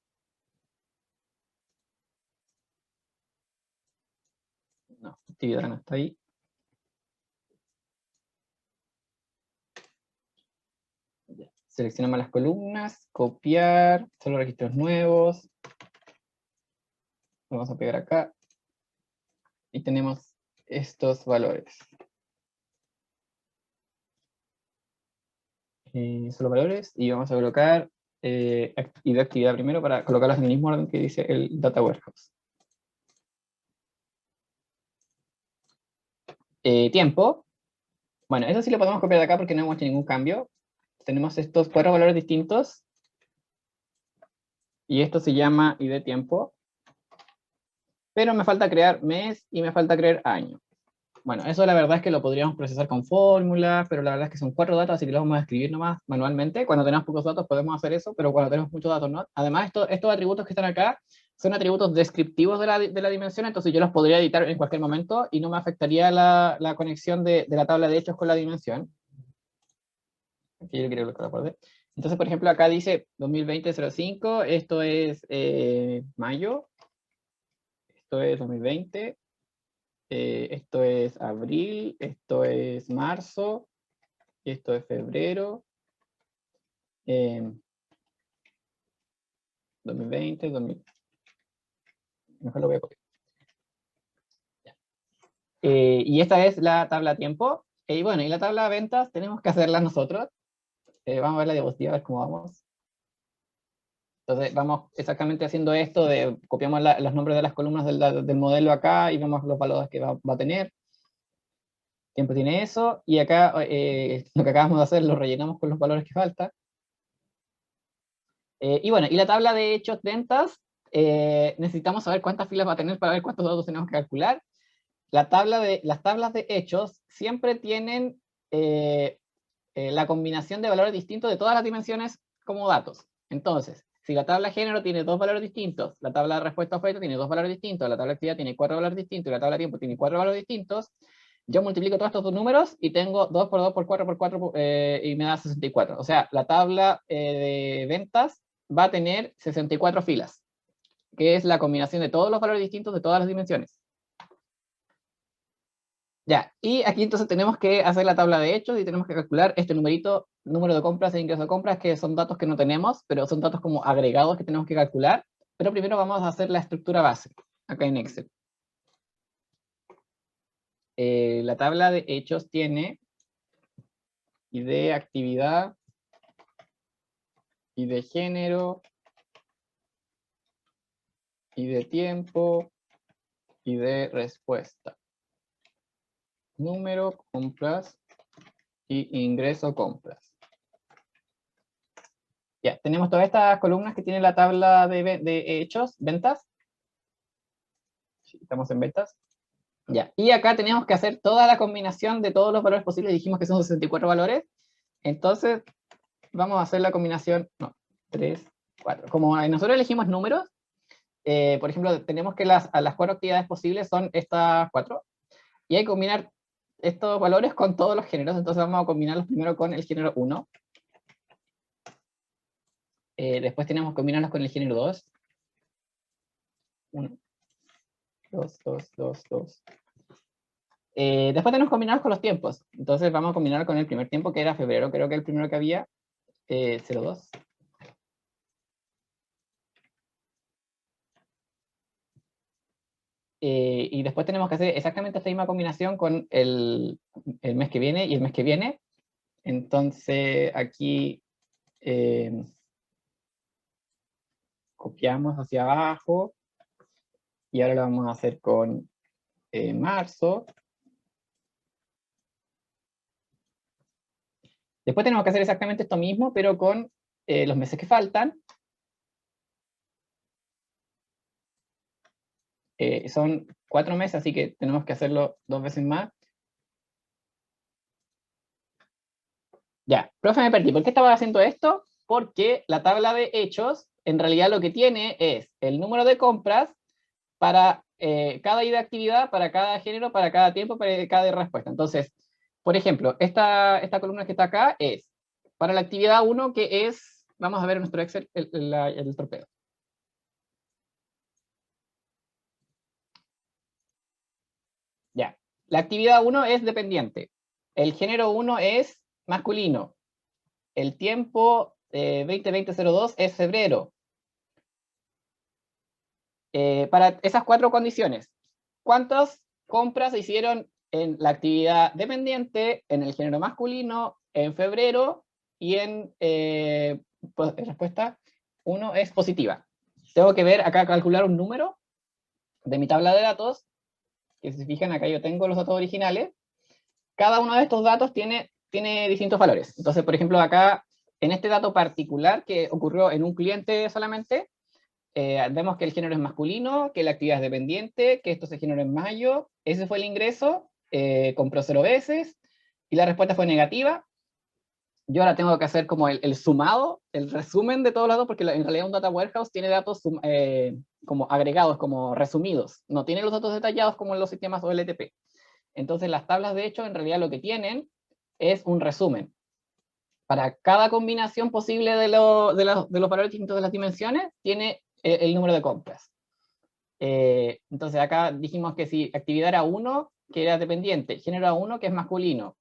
No, actividad no está ahí. Ya. Seleccionamos las columnas, copiar, solo registros nuevos. Lo vamos a pegar acá. Y tenemos estos valores. Solo valores. Y vamos a colocar actividad primero para colocarlas en el mismo orden que dice el Data Warehouse. Tiempo. Bueno, eso sí lo podemos copiar de acá porque no hemos hecho ningún cambio. Tenemos estos 4 valores distintos. Y esto se llama ID tiempo. Pero me falta crear mes y me falta crear año. Bueno, eso la verdad es que lo podríamos procesar con fórmulas, pero la verdad es que son 4 datos, así que los vamos a escribir nomás manualmente. Cuando tenemos pocos datos podemos hacer eso, pero cuando tenemos muchos datos no. Además, estos atributos que están acá son atributos descriptivos de la dimensión, entonces yo los podría editar en cualquier momento y no me afectaría la conexión de la tabla de hechos con la dimensión. Aquí yo quiero que lo acorde. Entonces, por ejemplo, acá dice 2020-05, esto es mayo, esto es 2020, esto es abril, esto es marzo, esto es febrero, 2020, 2000. Mejor lo voy a copiar. Y esta es la tabla tiempo. Y bueno, y la tabla ventas tenemos que hacerla nosotros. Vamos a ver la diapositiva, a ver cómo vamos. Entonces vamos exactamente haciendo esto de copiamos los nombres de las columnas del modelo acá y vemos los valores que va a tener. Tiempo tiene eso, y acá lo que acabamos de hacer lo rellenamos con los valores que faltan. Y bueno, y la tabla de hechos ventas, necesitamos saber cuántas filas va a tener para ver cuántos datos tenemos que calcular. Las tablas de hechos siempre tienen la combinación de valores distintos de todas las dimensiones como datos. Entonces, si la tabla género tiene 2 valores distintos, la tabla de respuesta a objeto tiene 2 valores distintos, la tabla de actividad tiene 4 valores distintos y la tabla de tiempo tiene 4 valores distintos, yo multiplico todos estos dos números y tengo 2 por 2 por 4 por 4 y me da 64. O sea, la tabla de ventas va a tener 64 filas, que es la combinación de todos los valores distintos de todas las dimensiones. Ya, y aquí entonces tenemos que hacer la tabla de hechos y tenemos que calcular este numerito, número de compras e ingreso de compras, que son datos que no tenemos, pero son datos como agregados que tenemos que calcular. Pero primero vamos a hacer la estructura base, acá en Excel. La tabla de hechos tiene ID actividad, ID género, ID tiempo, ID respuesta. Número, compras y ingreso compras. Ya, tenemos todas estas columnas que tiene la tabla de hechos, ventas. Estamos en ventas. Ya, y acá tenemos que hacer toda la combinación de todos los valores posibles. Dijimos que son 64 valores. Entonces, vamos a hacer la combinación, no, 3, 4. Como nosotros elegimos números, por ejemplo, tenemos que las 4 actividades posibles son estas 4. Y hay que combinar estos valores con todos los géneros. Entonces vamos a combinarlos primero con el género 1. Después tenemos que combinarlos con el género 2. 1, 2, 2, 2, 2. Después tenemos que combinarlos con los tiempos. Entonces vamos a combinar con el primer tiempo, que era febrero, creo que el primero que había, 02. Y después tenemos que hacer exactamente esta misma combinación con el mes que viene y el mes que viene. Entonces aquí copiamos hacia abajo y ahora lo vamos a hacer con marzo. Después tenemos que hacer exactamente esto mismo, pero con los meses que faltan. Son 4 meses, así que tenemos que hacerlo 2 veces más. Ya, profe, me perdí. ¿Por qué estaba haciendo esto? Porque la tabla de hechos, en realidad lo que tiene es el número de compras para cada ida de actividad, para cada género, para cada tiempo, para cada respuesta. Entonces, por ejemplo, esta columna que está acá es para la actividad 1, que es, vamos a ver en nuestro Excel el torpedo. Ya, la actividad 1 es dependiente. El género 1 es masculino. El tiempo 2020-02 es febrero. Para esas 4 condiciones, ¿cuántas compras se hicieron en la actividad dependiente, en el género masculino, en febrero y en respuesta 1 es positiva? Tengo que ver acá, calcular un número de mi tabla de datos, que si se fijan acá yo tengo los datos originales. Cada uno de estos datos tiene distintos valores. Entonces, por ejemplo, acá, en este dato particular que ocurrió en un cliente solamente, vemos que el género es masculino, que la actividad es dependiente, que esto se generó en mayo, ese fue el ingreso, compró 0 veces, y la respuesta fue negativa. Yo ahora tengo que hacer como el sumado, el resumen de todos los datos, porque en realidad un data warehouse tiene datos como agregados, como resumidos, no tiene los datos detallados como en los sistemas OLTP. Entonces las tablas de hecho en realidad lo que tienen es un resumen. Para cada combinación posible de los valores distintos de las dimensiones, tiene el número de compras. Entonces acá dijimos que si actividad era 1, que era dependiente, género era 1, que es masculino,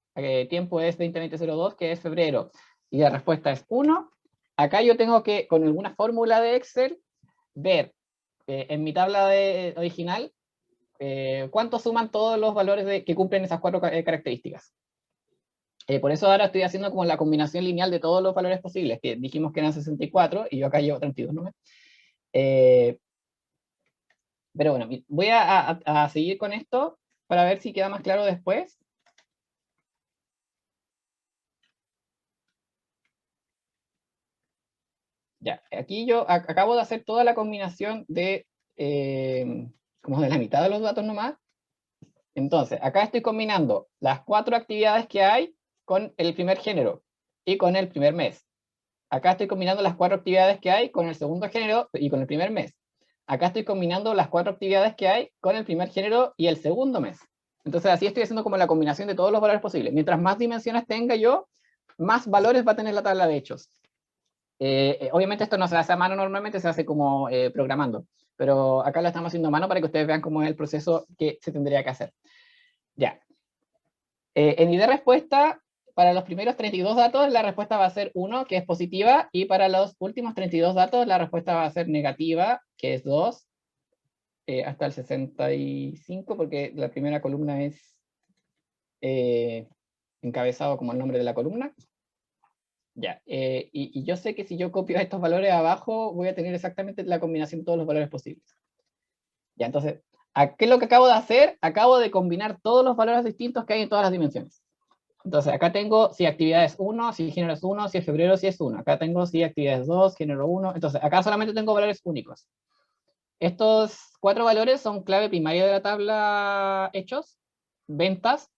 tiempo es 2020-02, que es febrero, y la respuesta es 1, acá yo tengo que, con alguna fórmula de Excel, ver en mi tabla original cuánto suman todos los valores que cumplen esas 4 características. Por eso ahora estoy haciendo como la combinación lineal de todos los valores posibles, que dijimos que eran 64, y yo acá llevo 32, ¿no? Pero bueno, voy a seguir con esto para ver si queda más claro después. Ya, aquí yo acabo de hacer toda la combinación como de la mitad de los datos nomás. Entonces, acá estoy combinando las 4 actividades que hay con el primer género y con el primer mes. Acá estoy combinando las 4 actividades que hay con el segundo género y con el primer mes. Acá estoy combinando las 4 actividades que hay con el primer género y el segundo mes. Entonces así estoy haciendo como la combinación de todos los valores posibles. Mientras más dimensiones tenga yo, más valores va a tener la tabla de hechos. Obviamente esto no se hace a mano normalmente, se hace como programando. Pero acá lo estamos haciendo a mano para que ustedes vean cómo es el proceso que se tendría que hacer. Ya. En ID respuesta, para los primeros 32 datos, la respuesta va a ser 1, que es positiva, y para los últimos 32 datos, la respuesta va a ser negativa, que es 2, hasta el 65, porque la primera columna es encabezado como el nombre de la columna. Ya, y yo sé que si yo copio estos valores abajo, voy a tener exactamente la combinación de todos los valores posibles. Ya, entonces, ¿qué es lo que acabo de hacer? Acabo de combinar todos los valores distintos que hay en todas las dimensiones. Entonces, acá tengo si actividad es 1, si género es 1, si es febrero, si es 1. Acá tengo si actividad es 2, género 1. Entonces, acá solamente tengo valores únicos. Estos 4 valores son clave primaria de la tabla hechos, ventas.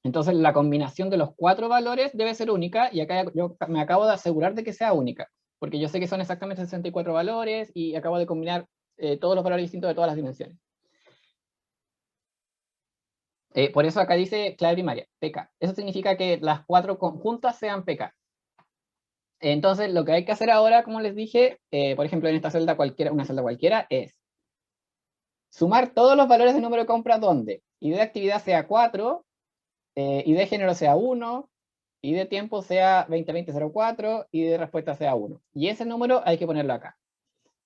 Entonces, la combinación de los 4 valores debe ser única, y acá yo me acabo de asegurar de que sea única, porque yo sé que son exactamente 64 valores, y acabo de combinar todos los valores distintos de todas las dimensiones. Por eso acá dice clave primaria, PK. Eso significa que las 4 conjuntas sean PK. Entonces, lo que hay que hacer ahora, como les dije, por ejemplo, en esta celda cualquiera, una celda cualquiera, es sumar todos los valores de número de compra donde ID de actividad sea 4, ID de género sea 1, ID de tiempo sea 2020-04, ID de respuesta sea 1. Y ese número hay que ponerlo acá.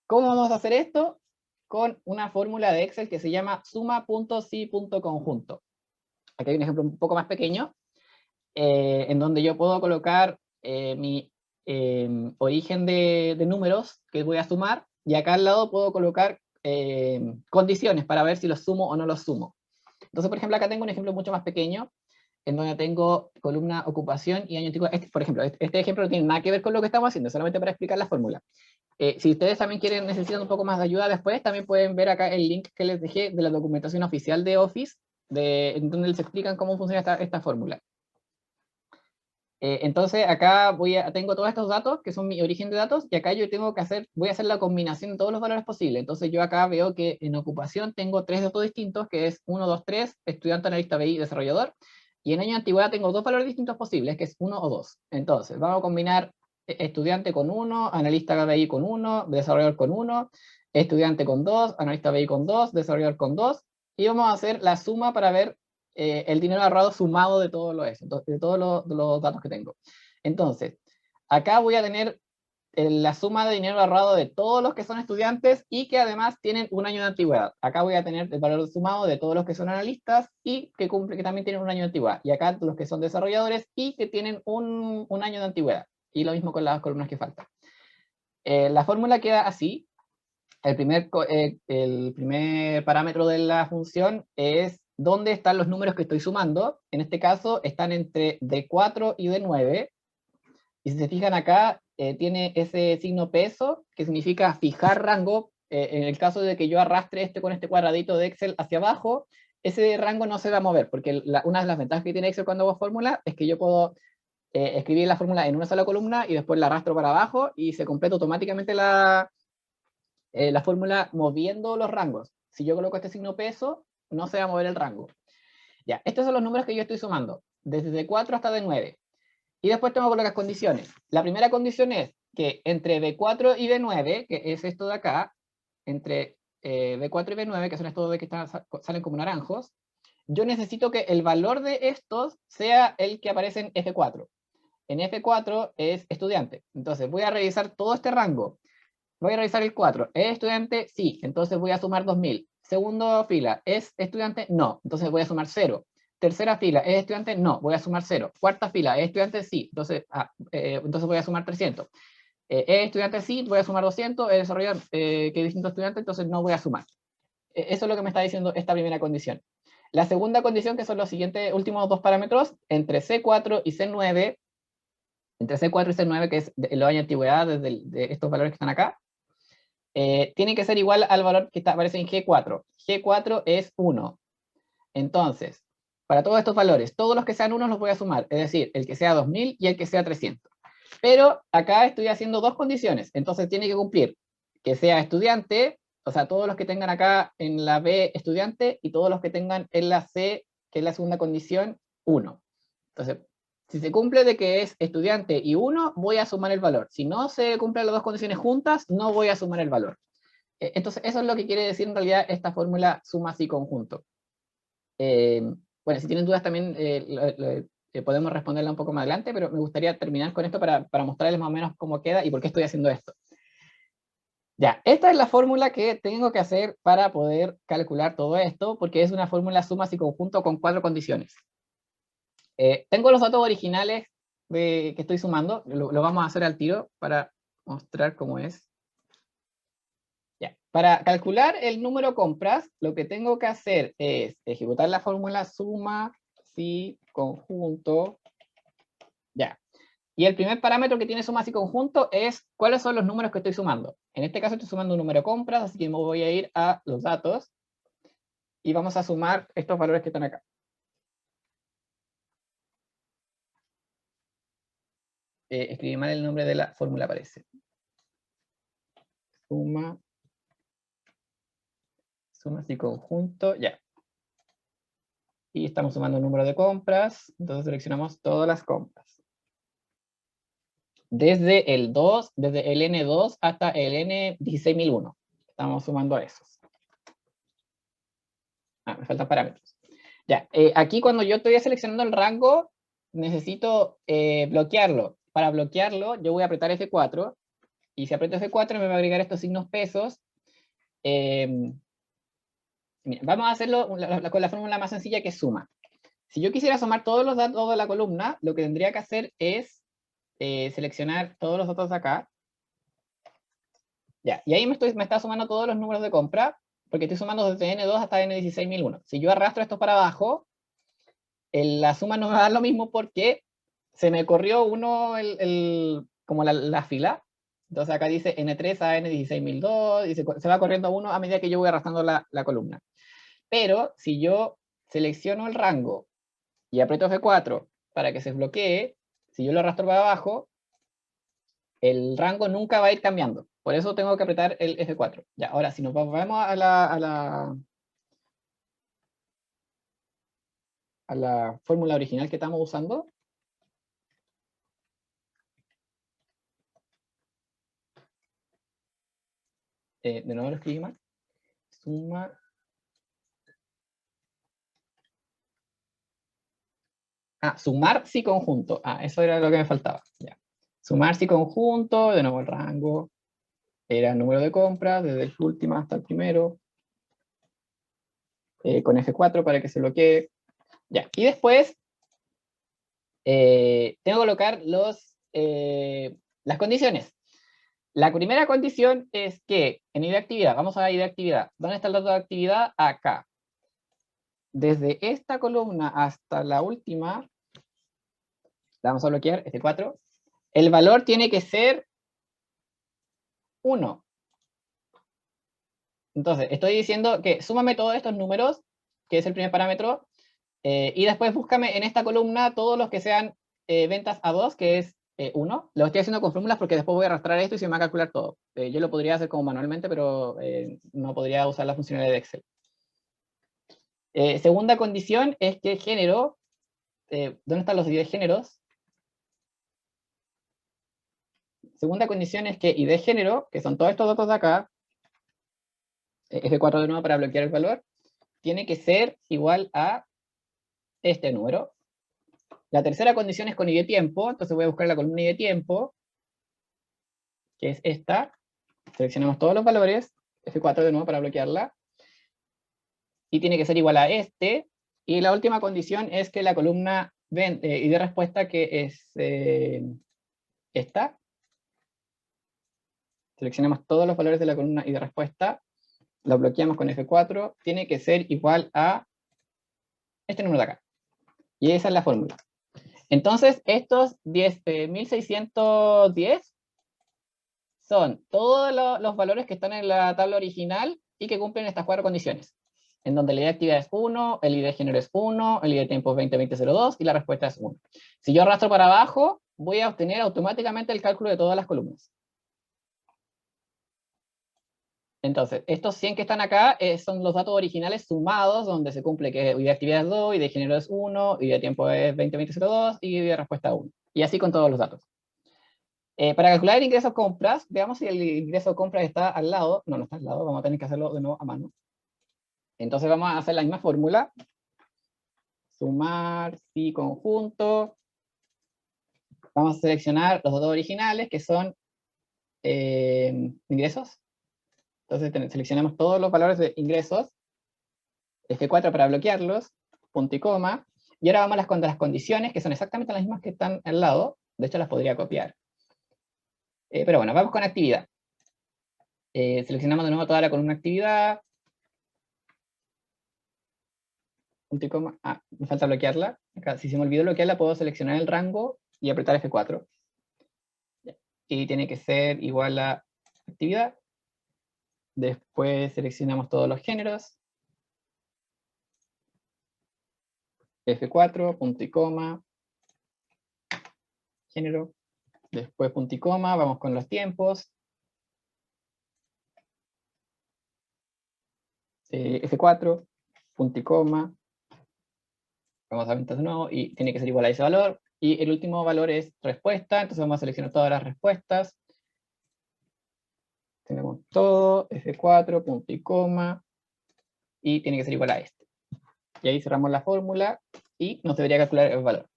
¿Cómo vamos a hacer esto? Con una fórmula de Excel que se llama suma.si.conjunto. Aquí hay un ejemplo un poco más pequeño, en donde yo puedo colocar mi origen de números que voy a sumar, y acá al lado puedo colocar condiciones para ver si los sumo o no los sumo. Entonces, por ejemplo, acá tengo un ejemplo mucho más pequeño, en donde tengo columna ocupación y año antigüedad. Por ejemplo, este ejemplo no tiene nada que ver con lo que estamos haciendo, solamente para explicar la fórmula. Si ustedes también necesitan un poco más de ayuda después, también pueden ver acá el link que les dejé de la documentación oficial de Office, en donde les explican cómo funciona esta fórmula. Entonces acá tengo todos estos datos, que son mi origen de datos, y acá yo voy a hacer la combinación de todos los valores posibles. Entonces yo acá veo que en ocupación tengo 3 datos distintos, que es 1, 2, 3, estudiante, analista BI, desarrollador, y en año de antigüedad tengo 2 valores distintos posibles, que es 1 o 2. Entonces vamos a combinar estudiante con 1, analista BI con 1, desarrollador con 1, estudiante con 2, analista BI con 2, desarrollador con 2, y vamos a hacer la suma para ver el dinero ahorrado sumado de todo de todos los datos que tengo. Entonces, acá voy a tener la suma de dinero ahorrado de todos los que son estudiantes y que además tienen un año de antigüedad. Acá voy a tener el valor sumado de todos los que son analistas y que también tienen un año de antigüedad. Y acá los que son desarrolladores y que tienen un año de antigüedad. Y lo mismo con las columnas que faltan. La fórmula queda así. El primer parámetro de la función es dónde están los números que estoy sumando. En este caso están entre D4 y D9. Y si se fijan acá, tiene ese signo peso, que significa fijar rango. En el caso de que yo arrastre con este cuadradito de Excel hacia abajo, ese rango no se va a mover, porque una de las ventajas que tiene Excel cuando hago fórmula es que yo puedo escribir la fórmula en una sola columna y después la arrastro para abajo y se completa automáticamente la fórmula moviendo los rangos. Si yo coloco este signo peso, no se va a mover el rango. Ya, estos son los números que yo estoy sumando, desde D4 hasta D9. Y después tengo que colocar condiciones. La primera condición es que entre B4 y B9, que es esto de acá, entre B4 y B9, que son estos de que salen como naranjos, yo necesito que el valor de estos sea el que aparece en F4. En F4 es estudiante. Entonces voy a revisar todo este rango. Voy a revisar el 4. ¿Es estudiante? Sí. Entonces voy a sumar 2000. Segunda fila. ¿Es estudiante? No. Entonces voy a sumar 0. Tercera fila. ¿Es estudiante? No. Voy a sumar 0. Cuarta fila. ¿Es estudiante? Sí. Entonces voy a sumar 300. ¿Es estudiante? Sí. Voy a sumar 200. ¿Es desarrollador? Que es distinto estudiante. Entonces no voy a sumar. Eso es lo que me está diciendo esta primera condición. La segunda condición, que son los siguientes últimos dos parámetros, entre C4 y C9, entre C4 y C9, que es el año de antigüedad de estos valores que están acá, tiene que ser igual al valor que aparece en G4. G4 es 1. Entonces, para todos estos valores, todos los que sean 1 los voy a sumar, es decir, el que sea 2000 y el que sea 300. Pero acá estoy haciendo dos condiciones, entonces tiene que cumplir que sea estudiante, o sea, todos los que tengan acá en la B estudiante y todos los que tengan en la C, que es la segunda condición, 1. Entonces, si se cumple de que es estudiante y 1, voy a sumar el valor. Si no se cumplen las dos condiciones juntas, no voy a sumar el valor. Entonces, eso es lo que quiere decir en realidad esta fórmula sumas y conjunto. Bueno, si tienen dudas también podemos responderla un poco más adelante, pero me gustaría terminar con esto para mostrarles más o menos cómo queda y por qué estoy haciendo esto. Ya, esta es la fórmula que tengo que hacer para poder calcular todo esto, porque es una fórmula sumas y conjunto con 4 condiciones. Tengo los datos originales que estoy sumando, lo vamos a hacer al tiro para mostrar cómo es. Ya. Para calcular el número compras, lo que tengo que hacer es ejecutar la fórmula suma, si, conjunto. Ya. Y el primer parámetro que tiene suma, si, conjunto es cuáles son los números que estoy sumando. En este caso estoy sumando un número compras, así que me voy a ir a los datos y vamos a sumar estos valores que están acá. Escribí mal el nombre de la fórmula, parece. Suma, si, conjunto, ya. Y estamos sumando el número de compras, entonces seleccionamos todas las compras. Desde el N2 hasta el N16001. Estamos sumando a esos. Me faltan parámetros. Ya, aquí cuando yo estoy seleccionando el rango, necesito bloquearlo. Para bloquearlo, yo voy a apretar F4, y si aprieto F4 me va a agregar estos signos pesos. Vamos a hacerlo con la fórmula más sencilla, que es suma. Si yo quisiera sumar todos los datos de la columna, lo que tendría que hacer es seleccionar todos los datos de acá. Ya, y ahí me está sumando todos los números de compra, porque estoy sumando desde N2 hasta N16001. Si yo arrastro esto para abajo, la suma no me va a dar lo mismo porque se me corrió uno, como la fila. Entonces acá dice N3 a N16002, y se va corriendo uno a medida que yo voy arrastrando la columna. Pero si yo selecciono el rango y aprieto F4 para que se bloquee, si yo lo arrastro para abajo, el rango nunca va a ir cambiando. Por eso tengo que apretar el F4. Ya, ahora, si nos vamos a la fórmula original que estamos usando, de nuevo lo escribí mal, suma, sumar si conjunto, eso era lo que me faltaba, ya. Sumar si conjunto, de nuevo el rango, era el número de compras, desde el último hasta el primero, con F4 para que se bloquee, ya, y después, tengo que colocar las condiciones. La primera condición es que en ID de actividad, vamos a ID de actividad. ¿Dónde está el dato de actividad? Acá. Desde esta columna hasta la última, la vamos a bloquear, F4, el valor tiene que ser 1. Entonces, estoy diciendo que súmame todos estos números, que es el primer parámetro, y después búscame en esta columna todos los que sean ventas a 2, que es 1. Lo estoy haciendo con fórmulas porque después voy a arrastrar esto y se me va a calcular todo. Yo lo podría hacer como manualmente, pero no podría usar la funcionalidad de Excel. Segunda condición es que género, ¿dónde están los ID de géneros? Segunda condición es que ID de género, que son todos estos datos de acá, F4 de nuevo para bloquear el valor, tiene que ser igual a este número. La tercera condición es con ID de tiempo, entonces voy a buscar la columna ID de tiempo, que es esta. Seleccionamos todos los valores, F4 de nuevo para bloquearla, y tiene que ser igual a este. Y la última condición es que la columna ID de respuesta, que es esta, seleccionamos todos los valores de la columna ID de respuesta, lo bloqueamos con F4, tiene que ser igual a este número de acá. Y esa es la fórmula. Entonces, estos 10.610 son todos los valores que están en la tabla original y que cumplen estas 4 condiciones, en donde la ID de actividad es 1, el ID de género es 1, el ID de tiempo es 2020-02 y la respuesta es 1. Si yo arrastro para abajo, voy a obtener automáticamente el cálculo de todas las columnas. Entonces, estos 100 que están acá son los datos originales sumados, donde se cumple que ID de actividad es 2, ID de género es 1, ID de tiempo es 2020-02 y ID de respuesta 1. Y así con todos los datos. Para calcular el ingreso compras, veamos si el ingreso compras está al lado. No, no está al lado, vamos a tener que hacerlo de nuevo a mano. Entonces vamos a hacer la misma fórmula. Sumar si conjunto. Vamos a seleccionar los datos originales, que son ingresos. Entonces seleccionamos todos los valores de ingresos. F4 para bloquearlos, punto y coma. Y ahora vamos a las condiciones, que son exactamente las mismas que están al lado. De hecho, las podría copiar. Pero bueno, vamos con actividad. Seleccionamos de nuevo toda la columna actividad. Punto y coma. Me falta bloquearla. Acá, si se me olvidó bloquearla, puedo seleccionar el rango y apretar F4. Y tiene que ser igual a actividad. Después seleccionamos todos los géneros. F4, punto y coma. Género. Después punto y coma, vamos con los tiempos. F4, punto y coma. Vamos a ventas de nuevo y tiene que ser igual a ese valor. Y el último valor es respuesta, entonces vamos a seleccionar todas las respuestas. Tenemos todo, F4, punto y coma. Y tiene que ser igual a este. Y ahí cerramos la fórmula y nos debería calcular el valor.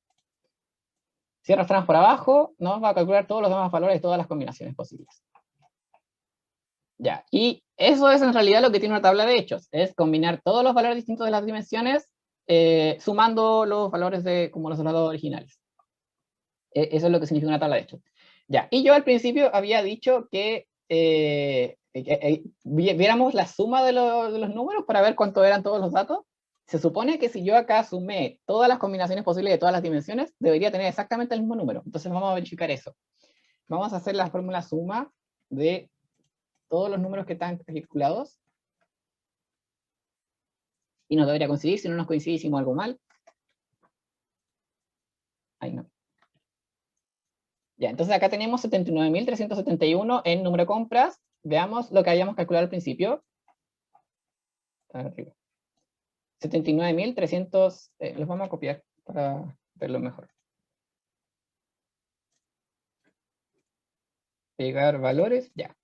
Si arrastramos por abajo, nos va a calcular todos los demás valores de todas las combinaciones posibles. Ya, y eso es en realidad lo que tiene una tabla de hechos, es combinar todos los valores distintos de las dimensiones, sumando los valores como los datos originales. Eso es lo que significa una tabla de hechos. Ya, y yo al principio había dicho que viéramos la suma de los números para ver cuánto eran todos los datos. Se supone que si yo acá sumé todas las combinaciones posibles de todas las dimensiones, debería tener exactamente el mismo número. Entonces vamos a verificar eso. Vamos a hacer la fórmula suma de todos los números que están calculados. Y nos debería coincidir. Si no nos coincide, hicimos algo mal. Ahí no. Ya, entonces acá tenemos 79.371 en número de compras. Veamos lo que habíamos calculado al principio. Arriba. 79.300, los vamos a copiar para verlo mejor. Pegar valores, ya.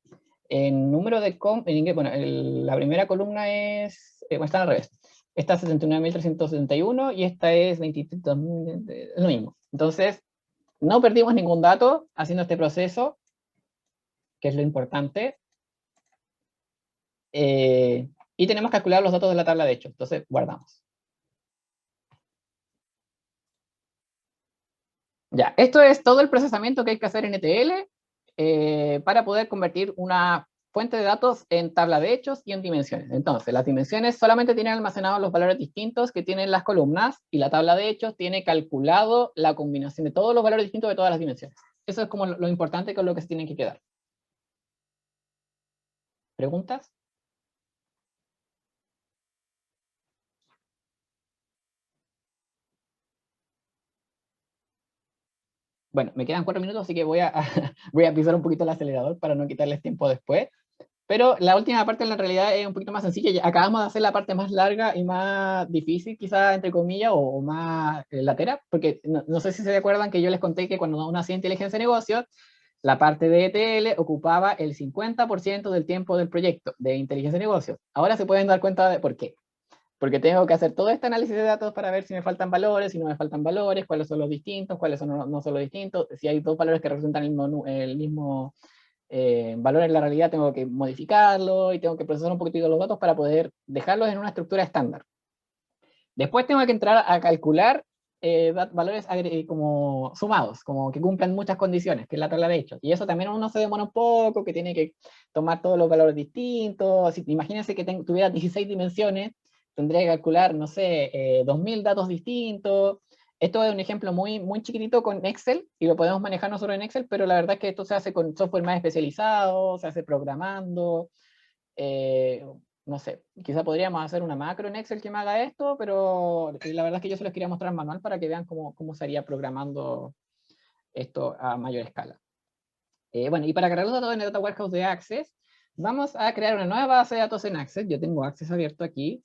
En número de compras, bueno, la primera columna es, bueno, está al revés. Esta es 79.371 y esta es 23.000, es lo mismo. Entonces, no perdimos ningún dato haciendo este proceso, que es lo importante. Y tenemos que calcular los datos de la tabla de hechos. Entonces, guardamos. Ya, esto es todo el procesamiento que hay que hacer en ETL para poder convertir una fuente de datos en tabla de hechos y en dimensiones. Entonces, las dimensiones solamente tienen almacenados los valores distintos que tienen las columnas y la tabla de hechos tiene calculado la combinación de todos los valores distintos de todas las dimensiones. Eso es como lo importante con lo que se tienen que quedar. ¿Preguntas? Bueno, me quedan 4 minutos, así que voy a, voy a pisar un poquito el acelerador para no quitarles tiempo después. Pero la última parte en la realidad es un poquito más sencilla. Ya acabamos de hacer la parte más larga y más difícil, quizás entre comillas, o más latera, porque no sé si se acuerdan que yo les conté que cuando uno hacía inteligencia de negocios, la parte de ETL ocupaba el 50% del tiempo del proyecto de inteligencia de negocios. Ahora se pueden dar cuenta de por qué. Porque tengo que hacer todo este análisis de datos para ver si me faltan valores, si no me faltan valores, cuáles son los distintos, cuáles son no son los distintos, si hay dos valores que representan el mismo valor en la realidad, tengo que modificarlo y tengo que procesar un poquitito los datos para poder dejarlos en una estructura estándar. Después tengo que entrar a calcular valores como sumados, como que cumplan muchas condiciones, que es la tabla de hechos. Y eso también uno se demora un poco, que tiene que tomar todos los valores distintos. Imagínense que tuviera 16 dimensiones, tendría que calcular, no sé, 2.000 datos distintos. Esto es un ejemplo muy, muy chiquitito con Excel, y lo podemos manejar nosotros en Excel, pero la verdad es que esto se hace con software más especializado, se hace programando. No sé, quizá podríamos hacer una macro en Excel que me haga esto, pero la verdad es que yo se los quería mostrar manual para que vean cómo se haría programando esto a mayor escala. Bueno, y para cargar los datos en el Data Warehouse de Access, vamos a crear una nueva base de datos en Access. Yo tengo Access abierto aquí,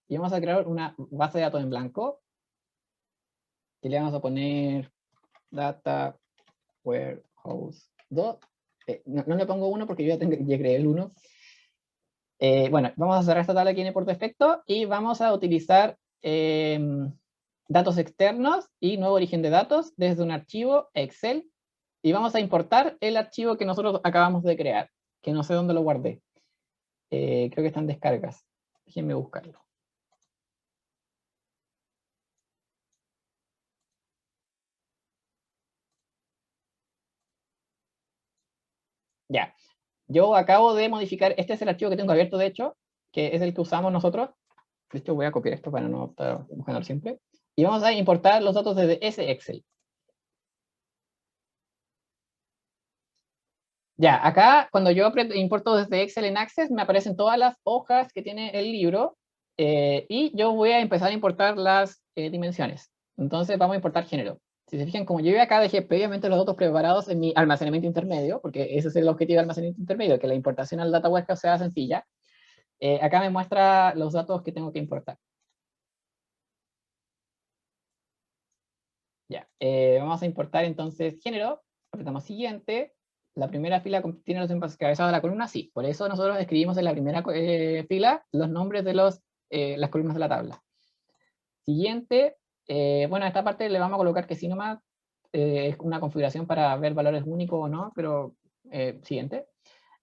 y vamos a crear una base de datos en blanco, que le vamos a poner Data Warehouse 2. No le pongo 1 porque yo ya creé el 1. Bueno, vamos a cerrar esta tabla que viene por defecto y vamos a utilizar datos externos y nuevo origen de datos desde un archivo Excel, y vamos a importar el archivo que nosotros acabamos de crear, que no sé dónde lo guardé. Creo que están descargas. Déjenme buscarlo. Ya. Yo acabo de modificar, este es el archivo que tengo abierto, de hecho, que es el que usamos nosotros. De hecho, voy a copiar esto para no estar buscando siempre. Y vamos a importar los datos desde ese Excel. Ya, acá cuando yo importo desde Excel en Access, me aparecen todas las hojas que tiene el libro, y yo voy a empezar a importar las dimensiones. Entonces vamos a importar género. Si se fijan, como yo acá dejé previamente los datos preparados en mi almacenamiento intermedio, porque ese es el objetivo del almacenamiento intermedio, que la importación al data warehouse sea sencilla, acá me muestra los datos que tengo que importar. Ya, vamos a importar entonces género, apretamos siguiente. La primera fila tiene los encabezados de la columna, sí. Por eso nosotros escribimos en la primera fila los nombres de las columnas de la tabla. Siguiente, bueno, a esta parte le vamos a colocar que sí nomás, es una configuración para ver valores únicos o no, pero siguiente.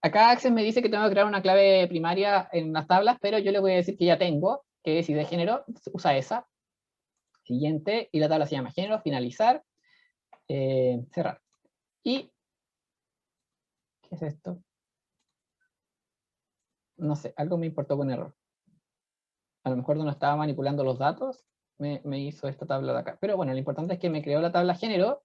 Acá Access me dice que tengo que crear una clave primaria en las tablas, pero yo le voy a decir que ya tengo, que si de género, usa esa. Siguiente, y la tabla se llama género, finalizar, cerrar. Y, ¿qué es esto? No sé, algo me importó con error. a lo mejor no estaba manipulando los datos, me hizo esta tabla de acá. Pero bueno, lo importante es que me creó la tabla género.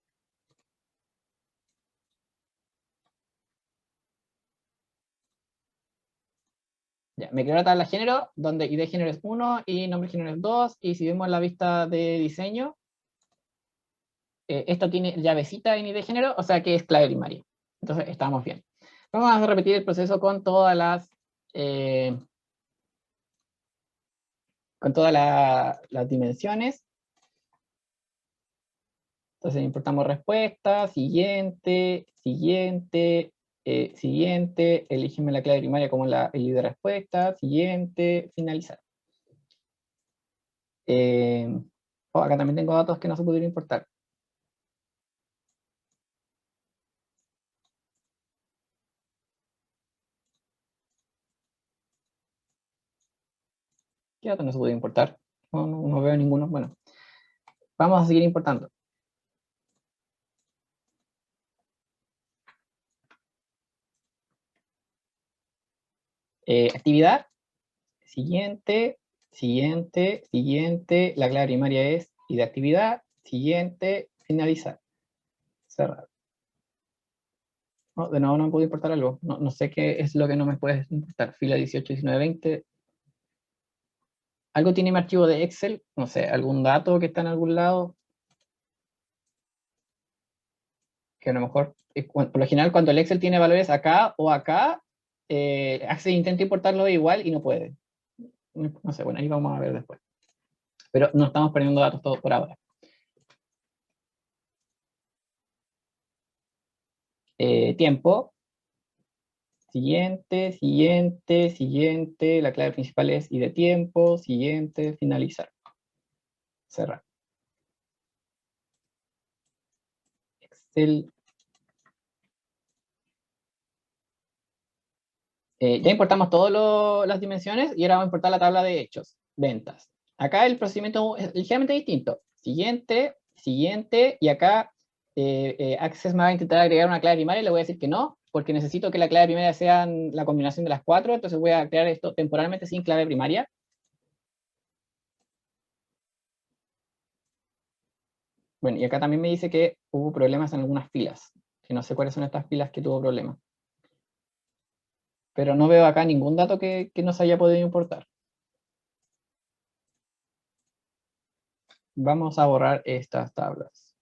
Ya, me creó la tabla género, donde ID género es 1 y nombre género es 2. Y si vemos la vista de diseño, esto tiene llavecita en ID género, o sea que es clave primaria. Entonces estamos bien. Vamos a repetir el proceso con todas las las dimensiones. Entonces importamos respuesta, siguiente, siguiente, siguiente, elegimos la clave primaria como el ID de respuesta, siguiente, finalizar. Acá también tengo datos que no se pudieron importar. ¿Qué datos no se pudieron importar? No veo ninguno. Bueno, vamos a seguir importando. Actividad, siguiente, siguiente, siguiente, la clave primaria es ID de actividad, siguiente, finalizar, cerrar. No, de nuevo no me puedo importar algo, no sé qué es lo que no me puede importar, fila 18, 19, 20. ¿Algo tiene mi archivo de Excel? No sé, algún dato que está en algún lado, que a lo mejor, por lo general cuando el Excel tiene valores acá o acá, Access intenta importarlo igual y no puede. No sé, bueno, ahí vamos a ver después. Pero no estamos perdiendo datos todos por ahora. Tiempo. Siguiente, siguiente, siguiente. La clave principal es ID de tiempo. Siguiente, finalizar. Cerrar. Excel. Ya importamos todas las dimensiones y ahora vamos a importar la tabla de hechos. Ventas. Acá el procedimiento es ligeramente distinto. Siguiente, siguiente, y acá Access me va a intentar agregar una clave primaria y le voy a decir que no, porque necesito que la clave primaria sea la combinación de las 4, entonces voy a crear esto temporalmente sin clave primaria. Bueno, y acá también me dice que hubo problemas en algunas filas, que no sé cuáles son estas filas que tuvo problemas. Pero no veo acá ningún dato que no se haya podido importar. Vamos a borrar estas tablas.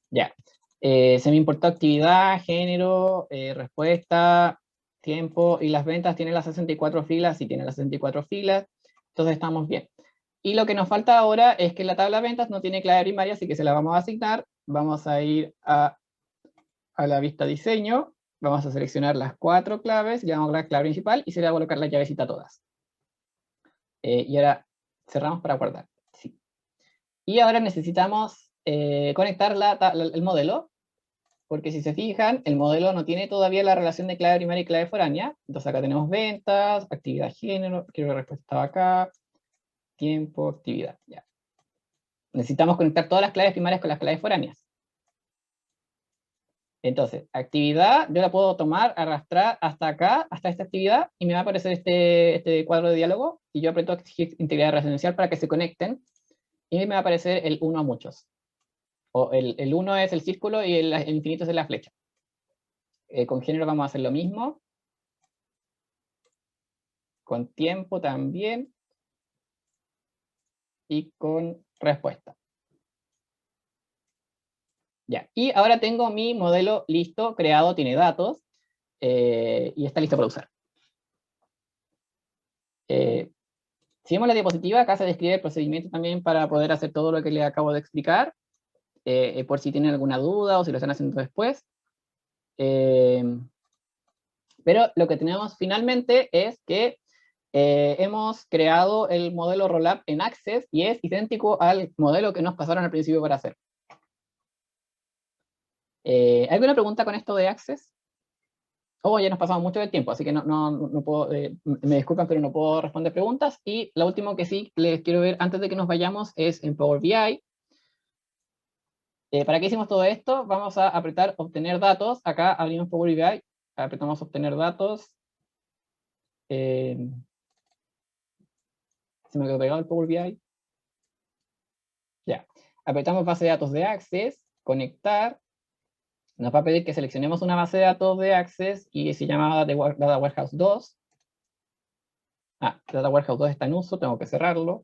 Ya. Se me importó actividad, género, respuesta, tiempo, y las ventas tienen las 64 filas, y tienen las 64 filas, entonces estamos bien. Y lo que nos falta ahora es que la tabla de ventas no tiene clave primaria, así que se la vamos a asignar. Vamos a ir a la vista diseño, vamos a seleccionar las 4 claves, le vamos a dar clave principal, y se le va a colocar la llavecita a todas. Y ahora cerramos para guardar. Sí. Y ahora necesitamos conectar el modelo, porque si se fijan, el modelo no tiene todavía la relación de clave primaria y clave foránea. Entonces acá tenemos ventas, actividad género, quiero que la respuesta estaba acá, tiempo, actividad. Ya. Necesitamos conectar todas las claves primarias con las claves foráneas. Entonces, actividad, yo la puedo tomar, arrastrar hasta acá, hasta esta actividad, y me va a aparecer este cuadro de diálogo, y yo aprieto integridad residencial para que se conecten, y me va a aparecer el 1 a muchos. O el 1 es el círculo y el infinito es la flecha. Con género vamos a hacer lo mismo. Con tiempo también. Y con respuesta. Ya. Y ahora tengo mi modelo listo, creado, tiene datos. Y está listo para usar. Si vemos la diapositiva, acá se describe el procedimiento también para poder hacer todo lo que les acabo de explicar. Por si tienen alguna duda o si lo están haciendo después. Pero lo que tenemos finalmente es que hemos creado el modelo Rollup en Access y es idéntico al modelo que nos pasaron al principio para hacer. ¿Alguna pregunta con esto de Access? Ya nos pasamos mucho del tiempo, así que no puedo, me disculpan, pero no puedo responder preguntas. Y lo último que sí les quiero ver antes de que nos vayamos es en Power BI. ¿Para qué hicimos todo esto? Vamos a apretar obtener datos. Acá abrimos Power BI, apretamos obtener datos. Se me quedó pegado el Power BI. Ya. Apretamos base de datos de Access, conectar. Nos va a pedir que seleccionemos una base de datos de Access y se llama Data Warehouse 2. Data Warehouse 2 está en uso, tengo que cerrarlo.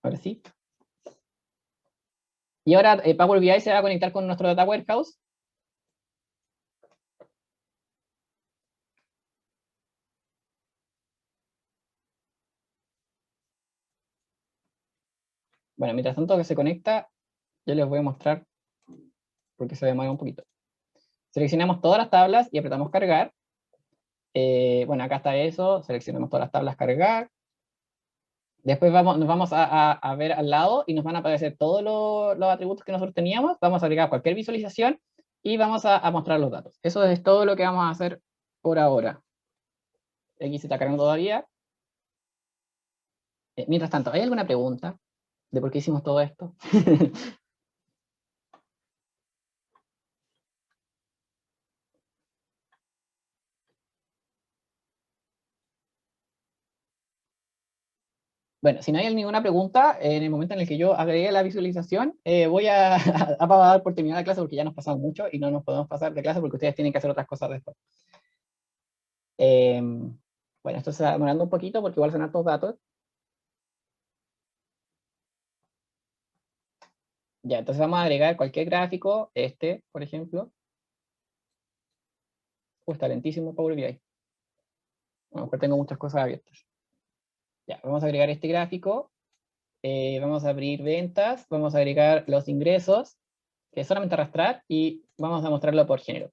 Ahora sí. Y ahora Power BI se va a conectar con nuestro Data Warehouse. Bueno, mientras tanto que se conecta, yo les voy a mostrar porque se demora un poquito. Seleccionamos todas las tablas y apretamos cargar. Bueno, acá está eso, seleccionamos todas las tablas, cargar. Después nos vamos a ver al lado y nos van a aparecer todos los atributos que nosotros teníamos. Vamos a agregar cualquier visualización y vamos a mostrar los datos. Eso es todo lo que vamos a hacer por ahora. Aquí se está cargando todavía. Mientras tanto, ¿hay alguna pregunta de por qué hicimos todo esto? Bueno, si no hay ninguna pregunta, en el momento en el que yo agregue la visualización, voy a dar por terminada la clase porque ya nos pasamos mucho y no nos podemos pasar de clase porque ustedes tienen que hacer otras cosas después. Bueno, esto se está demorando un poquito porque igual son hartos datos. Ya, entonces vamos a agregar cualquier gráfico, por ejemplo. Está lentísimo Power BI. A lo mejor tengo muchas cosas abiertas. Ya, vamos a agregar este gráfico. Vamos a abrir ventas, vamos a agregar los ingresos, que es solamente arrastrar, y vamos a mostrarlo por género.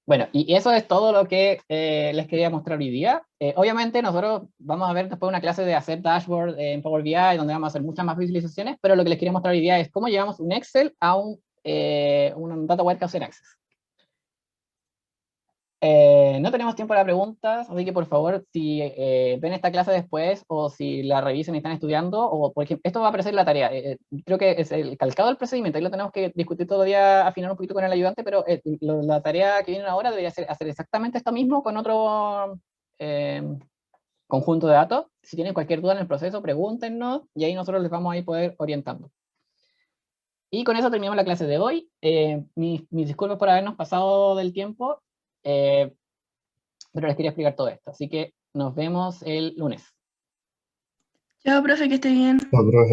Bueno, y eso es todo lo que les quería mostrar hoy día. Obviamente nosotros vamos a ver después una clase de hacer dashboard en Power BI, donde vamos a hacer muchas más visualizaciones, pero lo que les quería mostrar hoy día es cómo llevamos un Excel a un Data Warehouse en Access. No tenemos tiempo para preguntas, así que por favor, si ven esta clase después o si la revisen y están estudiando, o por ejemplo, esto va a aparecer en la tarea. Creo que es el calcado del procedimiento, ahí lo tenemos que discutir todavía, afinar un poquito con el ayudante, pero la tarea que viene ahora debería ser hacer exactamente esto mismo con otro conjunto de datos. Si tienen cualquier duda en el proceso, pregúntenos y ahí nosotros les vamos a ir poder orientando. Y con eso terminamos la clase de hoy. Mis disculpas por habernos pasado del tiempo. Pero les quería explicar todo esto. Así que nos vemos el lunes. Chao, profe, que esté bien. No, profe.